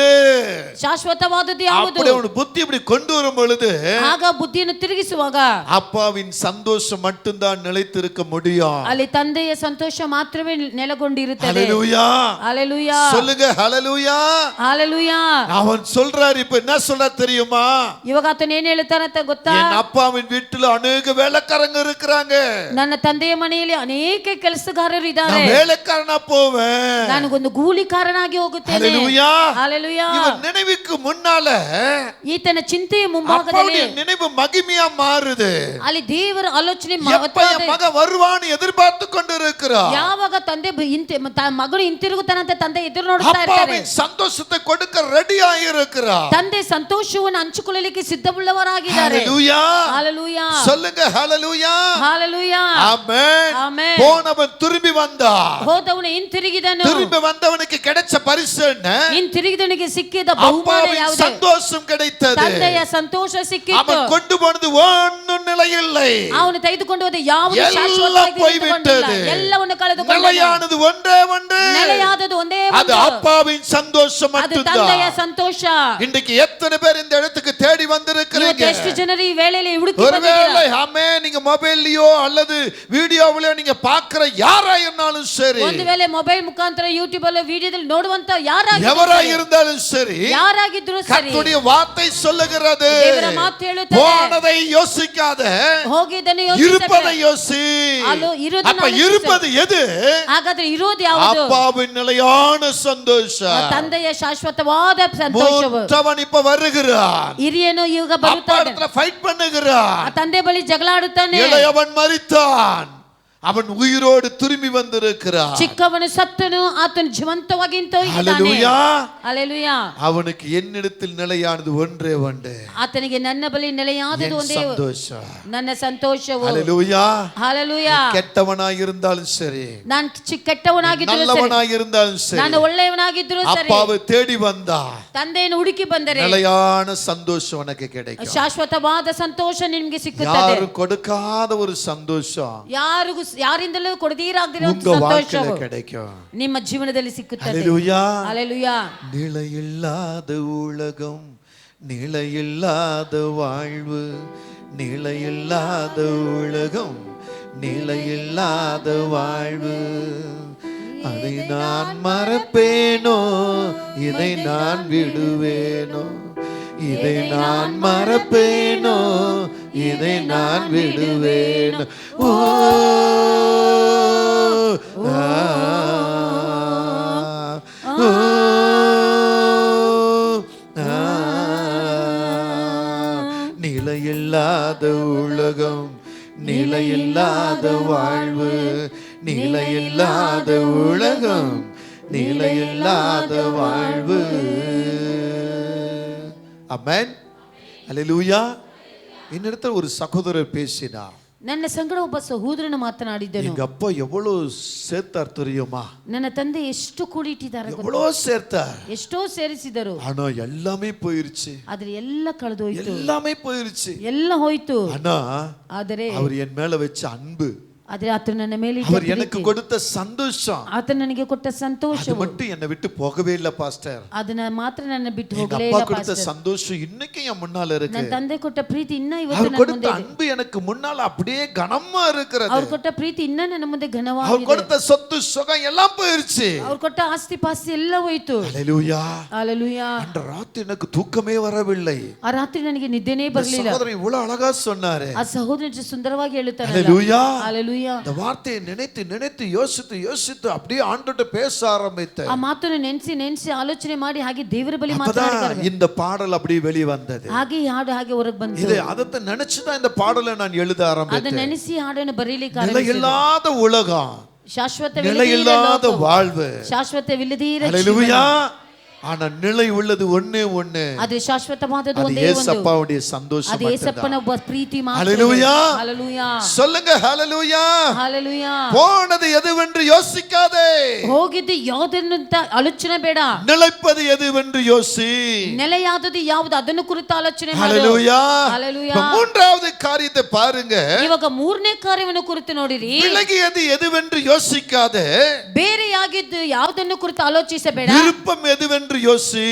ಶಾಶ್ವತವಾದದ್ದು ಯಾವುದು? அப்படி அவன் புத்தி இப்படி கொண்டு வரும் பொழுது ಆಗ ಬುದ್ಧಿಯನ್ನು ತಿರುಗಿಸುವಾಗ அப்பாவின் சந்தோஷம் மட்டும்தான் நிலைத்திருக்க முடியும். ಅಲ್ಲಿ ತಂದೆಯ ಸಂತೋಷ ಮಾತ್ರವೇ ನೆಲೆಗೊಂಡಿರುತ್ತದೆ. ஹalleluya. ஹalleluya. சொல்லுங்க ஹalleluya. ஹalleluya. அவன் சொல்றாரு, இப்ப என்ன சொல்ற தெரியுமா? ಇವಾಗ ಆತನ ಏನ್ ಹೇಳ್ತಾರಂತ ಗೊತ್ತಾ? என் அப்பாவின் வீட்டுல அநேக வேலைக்காரங்க இருக்கிறாங்க. ನನ್ನ ತಂದೆಯ ಮನೆಯಲ್ಲಿ ಅನೇಕ ಕೆಲಸಗಾರರು ಇದ್ದಾರೆ. நான் வேலைக்காரனா போவேன். ನನಗೊಂದು ಗೂಲಿಕಾರನಾಗಿ ಹೋಗುತ್ತೇನೆ. ஹalleluya. ஹalleluya. இவன் நினைவுக்கு முன்னால ಈತನ ಚಿಂತೆಯ ಮುಂಭಾಗದಲ್ಲಿ அப்பாவுடைய நினைவு மகிமையா மாறுது. ಅಲ್ಲಿ ದೇವರ ಆಲೋಚನೆ எப்ப என் மகன் வருவான்னு எதிர்பார்த்து கொண்டிருக்கிறான். இருக்கிறார். ಯಾವಾಗ ತಂದೆ ಮಗನು ಹಿಂತಿರುಗುತ್ತಾನಂತ ತಂದೆ ಎದುರು ನೋಡ್ತಾ ಇರ್ತಾರೆ. அப்பாவின் சந்தோஷத்தை கொடுக்க ரெடியாக இருக்கிறார். ತಂದೆ ಸಂತೋಷವನ್ನು ಹಂಚಿಕೊಳ್ಳಲಿಕ್ಕೆ ಸಿದ್ಧವುಳ್ಳವರಾಗಿದ್ದಾರೆ. ஹalleluya. ஹalleluya. சொல்லுங்க ஹalleluya. ஹalleluya. ஆமென். ஆமென். போனவன் திரும்பி வந்தான். ಹೋದವನು ಹಿಂತಿರುಗಿದನು. திரும்பி வந்தவனுக்கு கிடைச்ச பரிசு என்ன? ಹಿಂತಿರುಗಿದವನಿಗೆ ಸಿಕ್ಕಿದ ಬಹುಮಾನ ಯಾವುದು? சந்தோஷம் கிடைத்தது. ತಂದೆಯ ಸಂತೋಷ ಸಿಕ್ಕಿತು. அவன் கொண்டு போனது ஒண்ணும் நிலையில்லை. ಅವನು ತೆಗೆದುಕೊಂಡು ಹೋದ ಯಾವುದು எல்லாம் ಶಾಶ್ವತವಾಗಿ போய்விட்டது. ಎಲ್ಲವನ್ನು ಕಳೆದುಕೊಂಡನು. நிலையானது ஒன்றே ஒன்று. நிலையாதது ಒಂದೇ அது ಒಂದು. அப்பாவின் சந்தோஷம் ಅದು மட்டும்தான். ತಂದೆಯ ಸಂತೋಷ. இன்றைக்கு எத்தனை பேர் இந்த இடத்துக்கு தேடி வந்திருக்கிறீங்க? ಎಷ್ಟು ಜನರು ಈ ವೇಳೆಯಲ್ಲಿ ಹುಡುಕಿ ஒருவேளை ಬಂದಿದ್ದೀರಾ? ஆமென் நீங்க மொபைல்லயோ அல்லது வீடியோவிலோ நீங்க பார்க்கிற யாரா இருந்தாலும் சரி, ಒಂದು ವೇಳೆ ಮೊಬೈಲ್ ಮುಖಾಂತರ ಯೂಟ್ಯೂಬ್ ಅಲ್ಲಿ ವಿಡಿಯೋದಲ್ಲಿ ನೋಡುವಂತ எவரா இருந்தாலும் சரி, ಯಾರಾಗಿದ್ರು ಸರಿ, கர்த்தருடைய வார்த்தை சொல்லுகிறது, ದೇವರ ಮಾತು ಹೇಳುತ್ತದೆ, போனதை யோசிக்காத, ಹೋಗಿದ್ದನ್ನು இருப்பதை ಯೋಚಿಸಬೇಡ. யோசி. ಅಲ್ಲೋ ಇರೋದನ್ನ அப்ப ಯೋಚಿಸು. இருப்பது எது? ಹಾಗಾದ್ರೆ ಇರೋದು ಯಾವುದು? அப்பாவின் நிலையான சந்தோஷம். ತಂದೆಯ ಶಾಶ್ವತವಾದ ಸಂತೋಷವು. மூத்தவன் இப்ப வருகிறான். ಹಿರಿಯನು ಈಗ அப்பா ಬರುತ್ತಾನೆ. இடத்துல ஃபைட் பண்ணுகிறான். ಆ ತಂದೆ ಬಳಿ ಜಗಳ ಆಡುತ್ತಾನೆ. இளையவன் மரித்தான், அவன் உயிரோடு திரும்பி வந்திருக்கிறான். ಚಿಕ್ಕವನು ಸತ್ತನು, ಆತನು ಜೀವಂತವಾಗಿ ಇದ್ದಾನೆ. ஹalleluya. ಹalleluya. அவனுக்கு என்னிடத்தில் நிலையானது ஒன்றே ஒன்று. ಆತನಿಗೆ ನನ್ನ ಬಳಿ ನೆಲೆಯಾದದು ಒಂದೇ சந்தோஷம். ನನ್ನ ಸಂತೋಷವು. ஹalleluya. ಹalleluya. கெட்டவனாய் இருந்தாலும் சரி, ನಾನು ಕೆಟ್ಟವನಾಗಿದ್ದರೂ ಸರಿ, நல்லவனாய் இருந்தாலும் சரி, ನಾನು ಒಳ್ಳೆಯವನಾಗಿದ್ದರೂ ಸರಿ, அப்பாவை தேடி வந்தா ತಂದೆಯನ್ನು ಹುಡುಕಿ ಬಂದರೆ நிலையான சந்தோஷம் உனக்கு கிடைக்கும். ಶಾಶ್ವತವಾದ ಸಂತೋಷ ನಿಮಗೆ ಸಿಕ್ಕುತ್ತದೆ. யாரும் கொடுக்காத ஒரு சந்தோஷம் ಯಾರಿಗೂ ಯಾರಿಂದಲೂ ಕೊಡದಿರಾಗದಿರೋ உங்க வாழ்க்கையில ಸಂತೋಷವು கிடைக்கும். ನಿಮ್ಮ ಜೀವನದಲ್ಲಿ ಸಿಕ್ಕುತ್ತದೆ. ஹalleluya. ಹalleluya. நிலையில்லாத உலகம், நிலையில்லாத வாழ்வு, நிலையில்லாத உலகம், நிலையில்லாத வாழ்வு, அதை நான் மறப்பேனோ, இதை நான் விடுவேனோ, இதை நான் மறப்பேனோ, இதை நான் விடுவேனோ. ஓ நிலையில்லாத உலகம், நிலையில்லாத வாழ்வு, நிலையில்லாத உலகம், நிலையில்லாத வாழ்வு. ஆமென். ஹalleluya. என்னிடத்தில் ஒரு சகோதரர் பேசினார். ನನ್ನ ಸಂಗಡ ಒಬ್ಬ ಸಹೋದರನು ಮಾತನಾಡಿದ್ದನು. எங்க அப்பா எவ்வளவு சேர்த்தார் தெரியுமா? ನನ್ನ ತಂದೆ ಎಷ್ಟು ಕೂಡಿಟ್ಟಿದ್ದಾರೆ, எவ்வளவு சேர்த்தார். ಎಷ್ಟೋ ಸೇರಿಸಿದರು. ஆனா எல்லாமே போயிருச்சு. ಆದ್ರೆ ಎಲ್ಲ ಕಳೆದೋಯ್ತು. எல்லாமே போயிருச்சு. ಎಲ್ಲ ಹೋಯ್ತು. ஆனா ಆದರೆ அவர் என் மேல வச்ச அன்பு, ಆದ್ರೆ ಆತನು ನನ್ನ ಮೇಲೆ அவர் எனக்கு கொடுத்த சந்தோஷம், ಆತನು ನನಗೆ ಕೊಟ್ಟ ಸಂತೋಷ அது மட்டும் என்னை விட்டு போகவே இல்ல பாஸ்டர். ಅದನ್ನ ಮಾತ್ರ ನನ್ನ ಬಿಟ್ಟು எங்க ಹೋಗಲೇ அப்பா ಇಲ್ಲ கொடுத்த ಪಾಸ್ಟರ್. சந்தோஷம் இன்னைக்கு என் முன்னால இருக்கு. ನನ್ನ ತಂದೆ ಕೊಟ್ಟ ಪ್ರೀತಿ ಇನ್ನ ಇವತ್ತು அவர் ನನ್ನ கொடுத்த ಮುಂದೆ ಇದೆ. அன்பு எனக்கு முன்னால அப்படியே கனமா இருக்கிறது. ಅವ್ರು ಕೊಟ್ಟ ಪ್ರೀತಿ ಇನ್ನ ನನ್ನ ಮುಂದೆ அவர் ಘನವಾಗಿದೆ. கொடுத்த சொத்து சுகம் எல்லாம் போயிருச்சு. ಅವ್ರು ಕೊಟ್ಟ ಆಸ್ತಿ ಪಾಸ್ತಿ ಎಲ್ಲ ಹೋಯ್ತು. ஹalleluya. ಹalleluya. அந்த ராத்திரி எனக்கு தூக்கமே வரவில்லை. ಆ ರಾತ್ರಿ ನನಗೆ ನಿದ್ದೆನೇ ಬರಲಿಲ್ಲ. சகோதரன் இவ்வளவு அழகா சொன்னாரு. ಆ ಸಹೋದರ ಸುಂದರವಾಗಿ ಹೇಳುತ್ತಾನೆ. ஹalleluya. ಹalleluya. இந்த வார்த்தையை நினைத்து நினைத்து யோசித்து யோசித்து அப்படியே ஆண்டவர்ட்ட பேச ஆரம்பித்தேன். ಆ ಮಾತನ್ನು ನೆನೆಸಿ ನೆನೆಸಿ ಆಲೋಚನೆ ಮಾಡಿ ಹಾಗೆ ದೇವರ ಬಳಿ அப்பதான் ಮಾತನಾಡಿದ್ದಾರೆ. இந்த பாடல் அப்படியே வெளிய வந்தது. ಹಾಗೆ ಈ ಹಾಡು ಹಾಗೆ ಹೊರಗೆ ಬಂತು. இது அதத்தை நினைச்சு தான் இந்த பாடலை நான் எழுத ಅದನ್ನ ஆரம்பித்தேன். ನೆನೆಸಿ ಹಾಡನ್ನು ಬರೀಲಿಕ್ಕೆ ಆರಂಭಿಸಿದೆ. நிலையில்லாத உலகம், ಶಾಶ್ವತವಿಲ್ಲದಿರ நிலையில்லாத ಲೋಕವು, வாழ்வு. ಶಾಶ್ವತವಿಲ್ಲದಿರ ஹalleluya. ಜೀವನ. ஆனா நிலை உள்ளது ஒண்ணே ஒண்ணு. ಅದು ಶಾಶ್ವತವಾದದ್ದು அது ಒಂದೇ ಒಂದು. ஏசப்பாவுடைய சந்தோஷம் ಅದು ಏಸಪ್ಪನ மட்டும்தான். ಒಬ್ಬ ಪ್ರೀತಿ ಮಾತ್ರ. ஹalleluya. ಹalleluya. சொல்லுங்க ஹalleluya. ಹalleluya. போனது எதுவென்று யோசிக்காதே, ಹೋಗಿದ್ದು ಯಾವುದನ್ನು ಅಂತ ಆಲೋಚನೆ ಬೇಡ. நிலைப்பது எதுவென்று யோசி. ನೆಲೆಯಾದದ್ದು ಯಾವುದು ಅದನ್ನು ಕುರಿತು ಆಲೋಚನೆ ಮಾಡು. ஹalleluya. ಹalleluya. இப்ப மூன்றாவது காரியத்தை பாருங்க. ಇವಾಗ ಮೂರನೇ ಕಾರ್ಯವನ್ನು ಕುರಿತು ನೋಡಿರಿ. விலகியது எதுவென்று யோசிக்காதே, ಬೇರೆಯಾಗಿದ್ದು ಯಾವುದನ್ನು ಕುರಿತು ಆಲೋಚಿಸಬೇಡ. விருப்பம் எதுவென்று யோசி.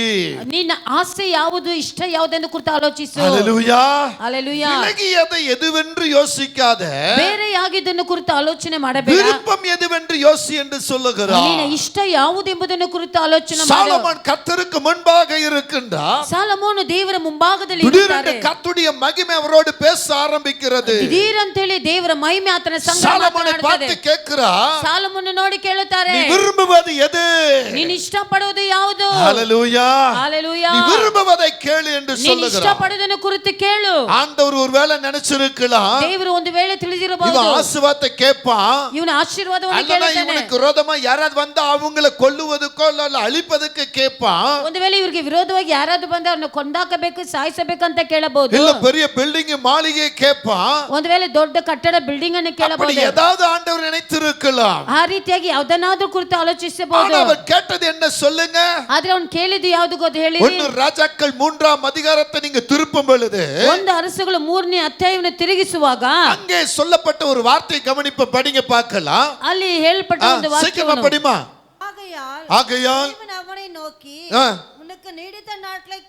ನಿನ್ನ ಆಸೆ ಯಾವುದು, ಇಷ್ಟ ಯಾವುದನ್ನು ಕುರಿತು ಆಲೋಚಿಸು. ஹalleluya. ಹalleluya. விலகியதை எதுவென்று யோசிக்காதே, ಬೇರೆಯಾಗಿದ್ದನ್ನು ಕುರಿತು ಆಲೋಚನೆ ಮಾಡಬೇಡ. விருப்பம் எதுவென்று யோசி என்று சொல்லுகிறார். ನಿನ್ನ ಇಷ್ಟ ಯಾವುದೆಂಬುದನ್ನು ಕುರಿತು ಆಲೋಚನೆ ಮಾಡು. சாலமோன் கர்த்தருக்கு முன்பாக இருக்கின்றார். ಸಾಲಮೋನು ದೇವರ ಮುಂಭಾಗದಲ್ಲಿ திடீரென்று ಇರುತ್ತಾರೆ. கர்த்தருடைய மகிமை அவரோடு பேச ஆரம்பிக்கிறது. ದಿಢೀರ್ ಅಂತ ಹೇಳಿ ದೇವರ ಮಹಿಮೆ ಆತನ ಸಂಗಡ சாலமோனை ಮಾತನಾಡುತ್ತದೆ. பார்த்து கேட்கிறார், ಸಾಲಮೋನು ನೋಡಿ ಕೇಳುತ್ತಾರೆ, நீ விரும்புவது எது? ನೀನು ಇಷ್ಟಪಡೋದು ಯಾವುದು? ஹalleluya. ஹalleluya. நீ விரும்புவதை கேளு என்று ನೀನು சொல்லுகிறார். ಇಷ್ಟಪಡೋದನ್ನು ಕುರಿತು ಕೇಳು. ஆண்டவர் ஒருவேளை நினைச்சிருக்கலாம், ದೇವರು ಒಂದು ವೇಳೆ ತಿಳಿದಿರಬಹುದು, இவன் ஆசீர்வாதத்தை கேட்பான், ಇವನ ಆಶೀರ್ವಾದವನ್ನು அல்லனா ಕೇಳುತ್ತಾನೆ. இவனுக்கு விரோதமா யாராவது வந்தா அவங்களை கொல்லுவதுக்கோ இல்ல அழிப்பதுக்கு கேட்பான், ಒಂದು ವೇಳೆ ಇವರಿಗೆ ವಿರೋಧವಾಗಿ ಯಾರಾದ್ರೂ ಬಂದು ಅವ್ರನ್ನ ಕೊಂದಾಕಬೇಕು, ಸಾಯಿಸಬೇಕಂತ ಕೇಳಬಹುದು. இல்ல பெரிய பில்டிங் மாளிகை கேட்பான். ಒಂದು ವೇಳೆ ದೊಡ್ಡ ಕಟ್ಟಡ ಬಿಲ್ಡಿಂಗ್ ಅನ್ನು அப்படி ಕೇಳಬಹುದು. ஏதாவது ஆண்டவர் நினைத்திருக்கலாம். ಆ ರೀತಿಯಾಗಿ ಯಾವುದನ್ನಾದ್ರೂ ಕುರಿತು ಆಲೋಚಿಸಬಹುದು. ஆனா அவர் கேட்டது என்ன சொல்லுங்க? ಆದ್ರೆ ಅವ್ನು ಕೇಳಿದ್ದು ಯಾವುದು ಗೊತ್ತು ಹೇಳಿ? ஒன்னு ராஜாக்கள் 3ஆம் அதிகாரத்தை நீங்க திருப்பும் பொழுது ಒಂದು ಅರಸುಗಳು 3ನೇ ಅಧ್ಯಾಯವನ್ನು ತಿರುಗಿಸುವಾಗ அங்கே சொல்லப்பட்ட ஒரு வார்த்தை கவனிப்ப படிங்க பார்க்கலாம். ಅಲ್ಲಿ ಹೇಳಲ್ಪಟ್ಟ ಒಂದು சீக்கிரமா ವಾಕ್ಯವನ್ನು படிமா. ஆகையால் தேவன் அவனை நோக்கி உனக்கு நீடித்த நாட்களை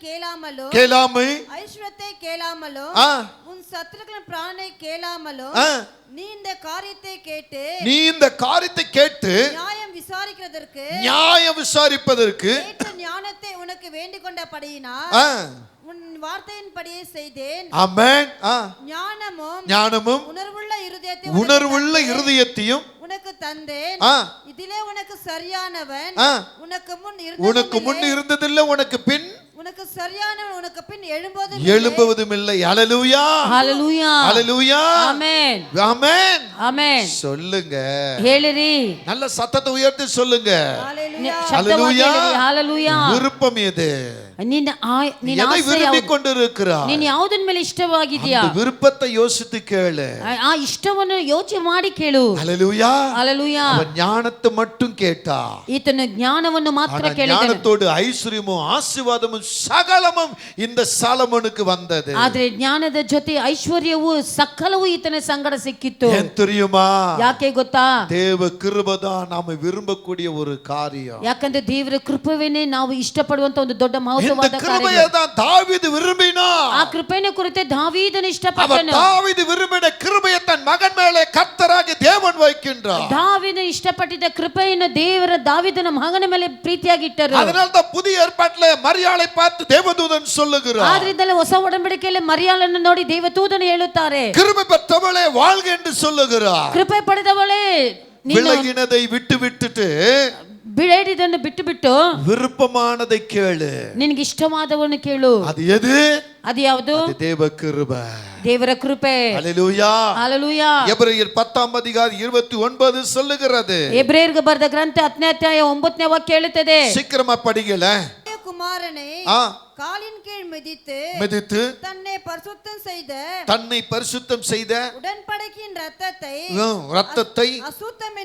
கேளாமை ஐஸ்வர்யத்தை கேளாமலும் உன் சத்துருக்களின் பிராணனை கேளாமலும் நீ இந்த காரியத்தை கேட்டு நியாயம் விசாரிப்பதற்கு ஏற்ற ஞானத்தை உனக்கு வேண்டிக் கொண்டபடியினால் உன் வார்த்தையின்படியே செய்தேன். ஆமென். ஞானமும் உணர்வுள்ள இருதயத்தையும் உனக்கு தந்தேன். இதிலே உனக்கு சரியானவன் உனக்கு முன் இருந்ததில்லை, உனக்கு பின் எழும்புவதும் இல்லை. ஹalleluya. ஹalleluya. ஹalleluya. ஆமென். ஆமென். ஆமென். சொல்லுங்க. ಹೇಳಿರಿ. நல்ல சத்தத்தை உயர்த்தி சொல்லுங்க. ஹalleluya. ஹalleluya. விருப்பம் எது? ನಿನ್ನ எதை விரும்பிக் கொண்டிருக்கிறாய்? ನೀನು ಯಾವುದರ ಮೇಲೆ ಇಷ್ಟವಾಗಿದ್ದೀಯಾ? அந்த விருப்பத்தை யோசித்து கேளு. ಆ ಇಷ್ಟವನ್ನು ಯೋಚನೆ ಮಾಡಿ ಕೇಳು. ஹalleluya. ஹalleluya. அவன் ஞானத்தை மட்டும் கேட்டா, ಈತನು ಜ್ಞಾನವನ್ನು ಮಾತ್ರ ಕೇಳಿದನು. ஞானத்தோடு ஐஸ்வர்யமும் ஆசீர்வாதமும் சகலமும் இந்த சாலமோனுக்கு வந்தது. ಆದರೆ ಜ್ಞಾನದ ಜೊತೆ ಐಶ್ವರ್ಯವು ಸಕಲವೂ ಈತನ ಸಂಗಡ ಸಿಕ್ಕಿತ್ತು. ஏன் தெரியுமா? ಯಾಕೆ ಗೊತ್ತಾ? தேவ கிருபைதான் நாம விரும்பக்கூடிய ஒரு காரியம். ಯಾಕಂದ್ರೆ ದೇವರ ಕೃಪೆವೇನೆ ನಾವು ಇಷ್ಟಪಡುವಂತ ಒಂದು ದೊಡ್ಡ ಮಹತ್ವವಾದ ಕಾರ್ಯ. கிருபையை தான் தாவீது விரும்பினான். ಆ ಕೃಪೆಯನ್ನು ಕುರಿತು ದಾವೀದನು ಇಷ್ಟಪಟ್ಟನು. தாவீது விரும்பின கிருபையை தன் மகன் மேலே கர்த்தராகிய தேவன் வைக்கின்றார். ದಾವೀದನು ಇಷ್ಟಪಟ್ಟಿದ್ದ ಕೃಪೆಯನ್ನು ದೇವರ ದಾವೀದನ ಮಗನ ಮೇಲೆ ಪ್ರೀತಿಯಾಗಿ ಇಟ್ಟರು. அதனால தான் புதிய ஏற்பாட்டிலே மரியாளை பார்த்து தேவதூதன் சொல்லுகிறார். ಆದ್ರಿಂದಲೇ ಹೊಸ ಒಡಂಬಡಿಕೆಯಲ್ಲಿ ಮರಿಯಾಳನ್ನು ನೋಡಿ ದೇವದೂತನು ಹೇಳುತ್ತಾರೆ, கிருபை பெற்றவளே வாழ்க என்று சொல்லுகிறார். ಕೃಪೆ ಪಡೆದವಳೇ விலகினதை விட்டுட்டு ಬೇಡಿದನ್ನು ಬಿಟ್ಟು விருப்பமானதை கேளு. ನಿನಗೆ ಇಷ್ಟವಾದವನ್ನು ಕೇಳು. அது எது? ಅದು ಯಾವುದು? தேவ கிருபை. ದೇವರ ಕೃಪೆ. ஹalleluya. ஹalleluya. எபிரேயர் 10ஆம் அதிகாரம் 29 சொல்லுகிறது. ಎಬ್ರಿಯರಿಗೆ ಬರೆದ ಗ್ರಂಥ 10ನೇ ಅಧ್ಯಾಯ 9ನೇ ವಾಕ್ಯ ಹೇಳುತ್ತದೆ. சீக்கிரமா படிங்கள. குமாரனை காலின் கீழ் மிதித்து தன்னை பரிசுத்தம் செய்த உடன்படிக்கையின் இரத்தத்தை அசுத்தம்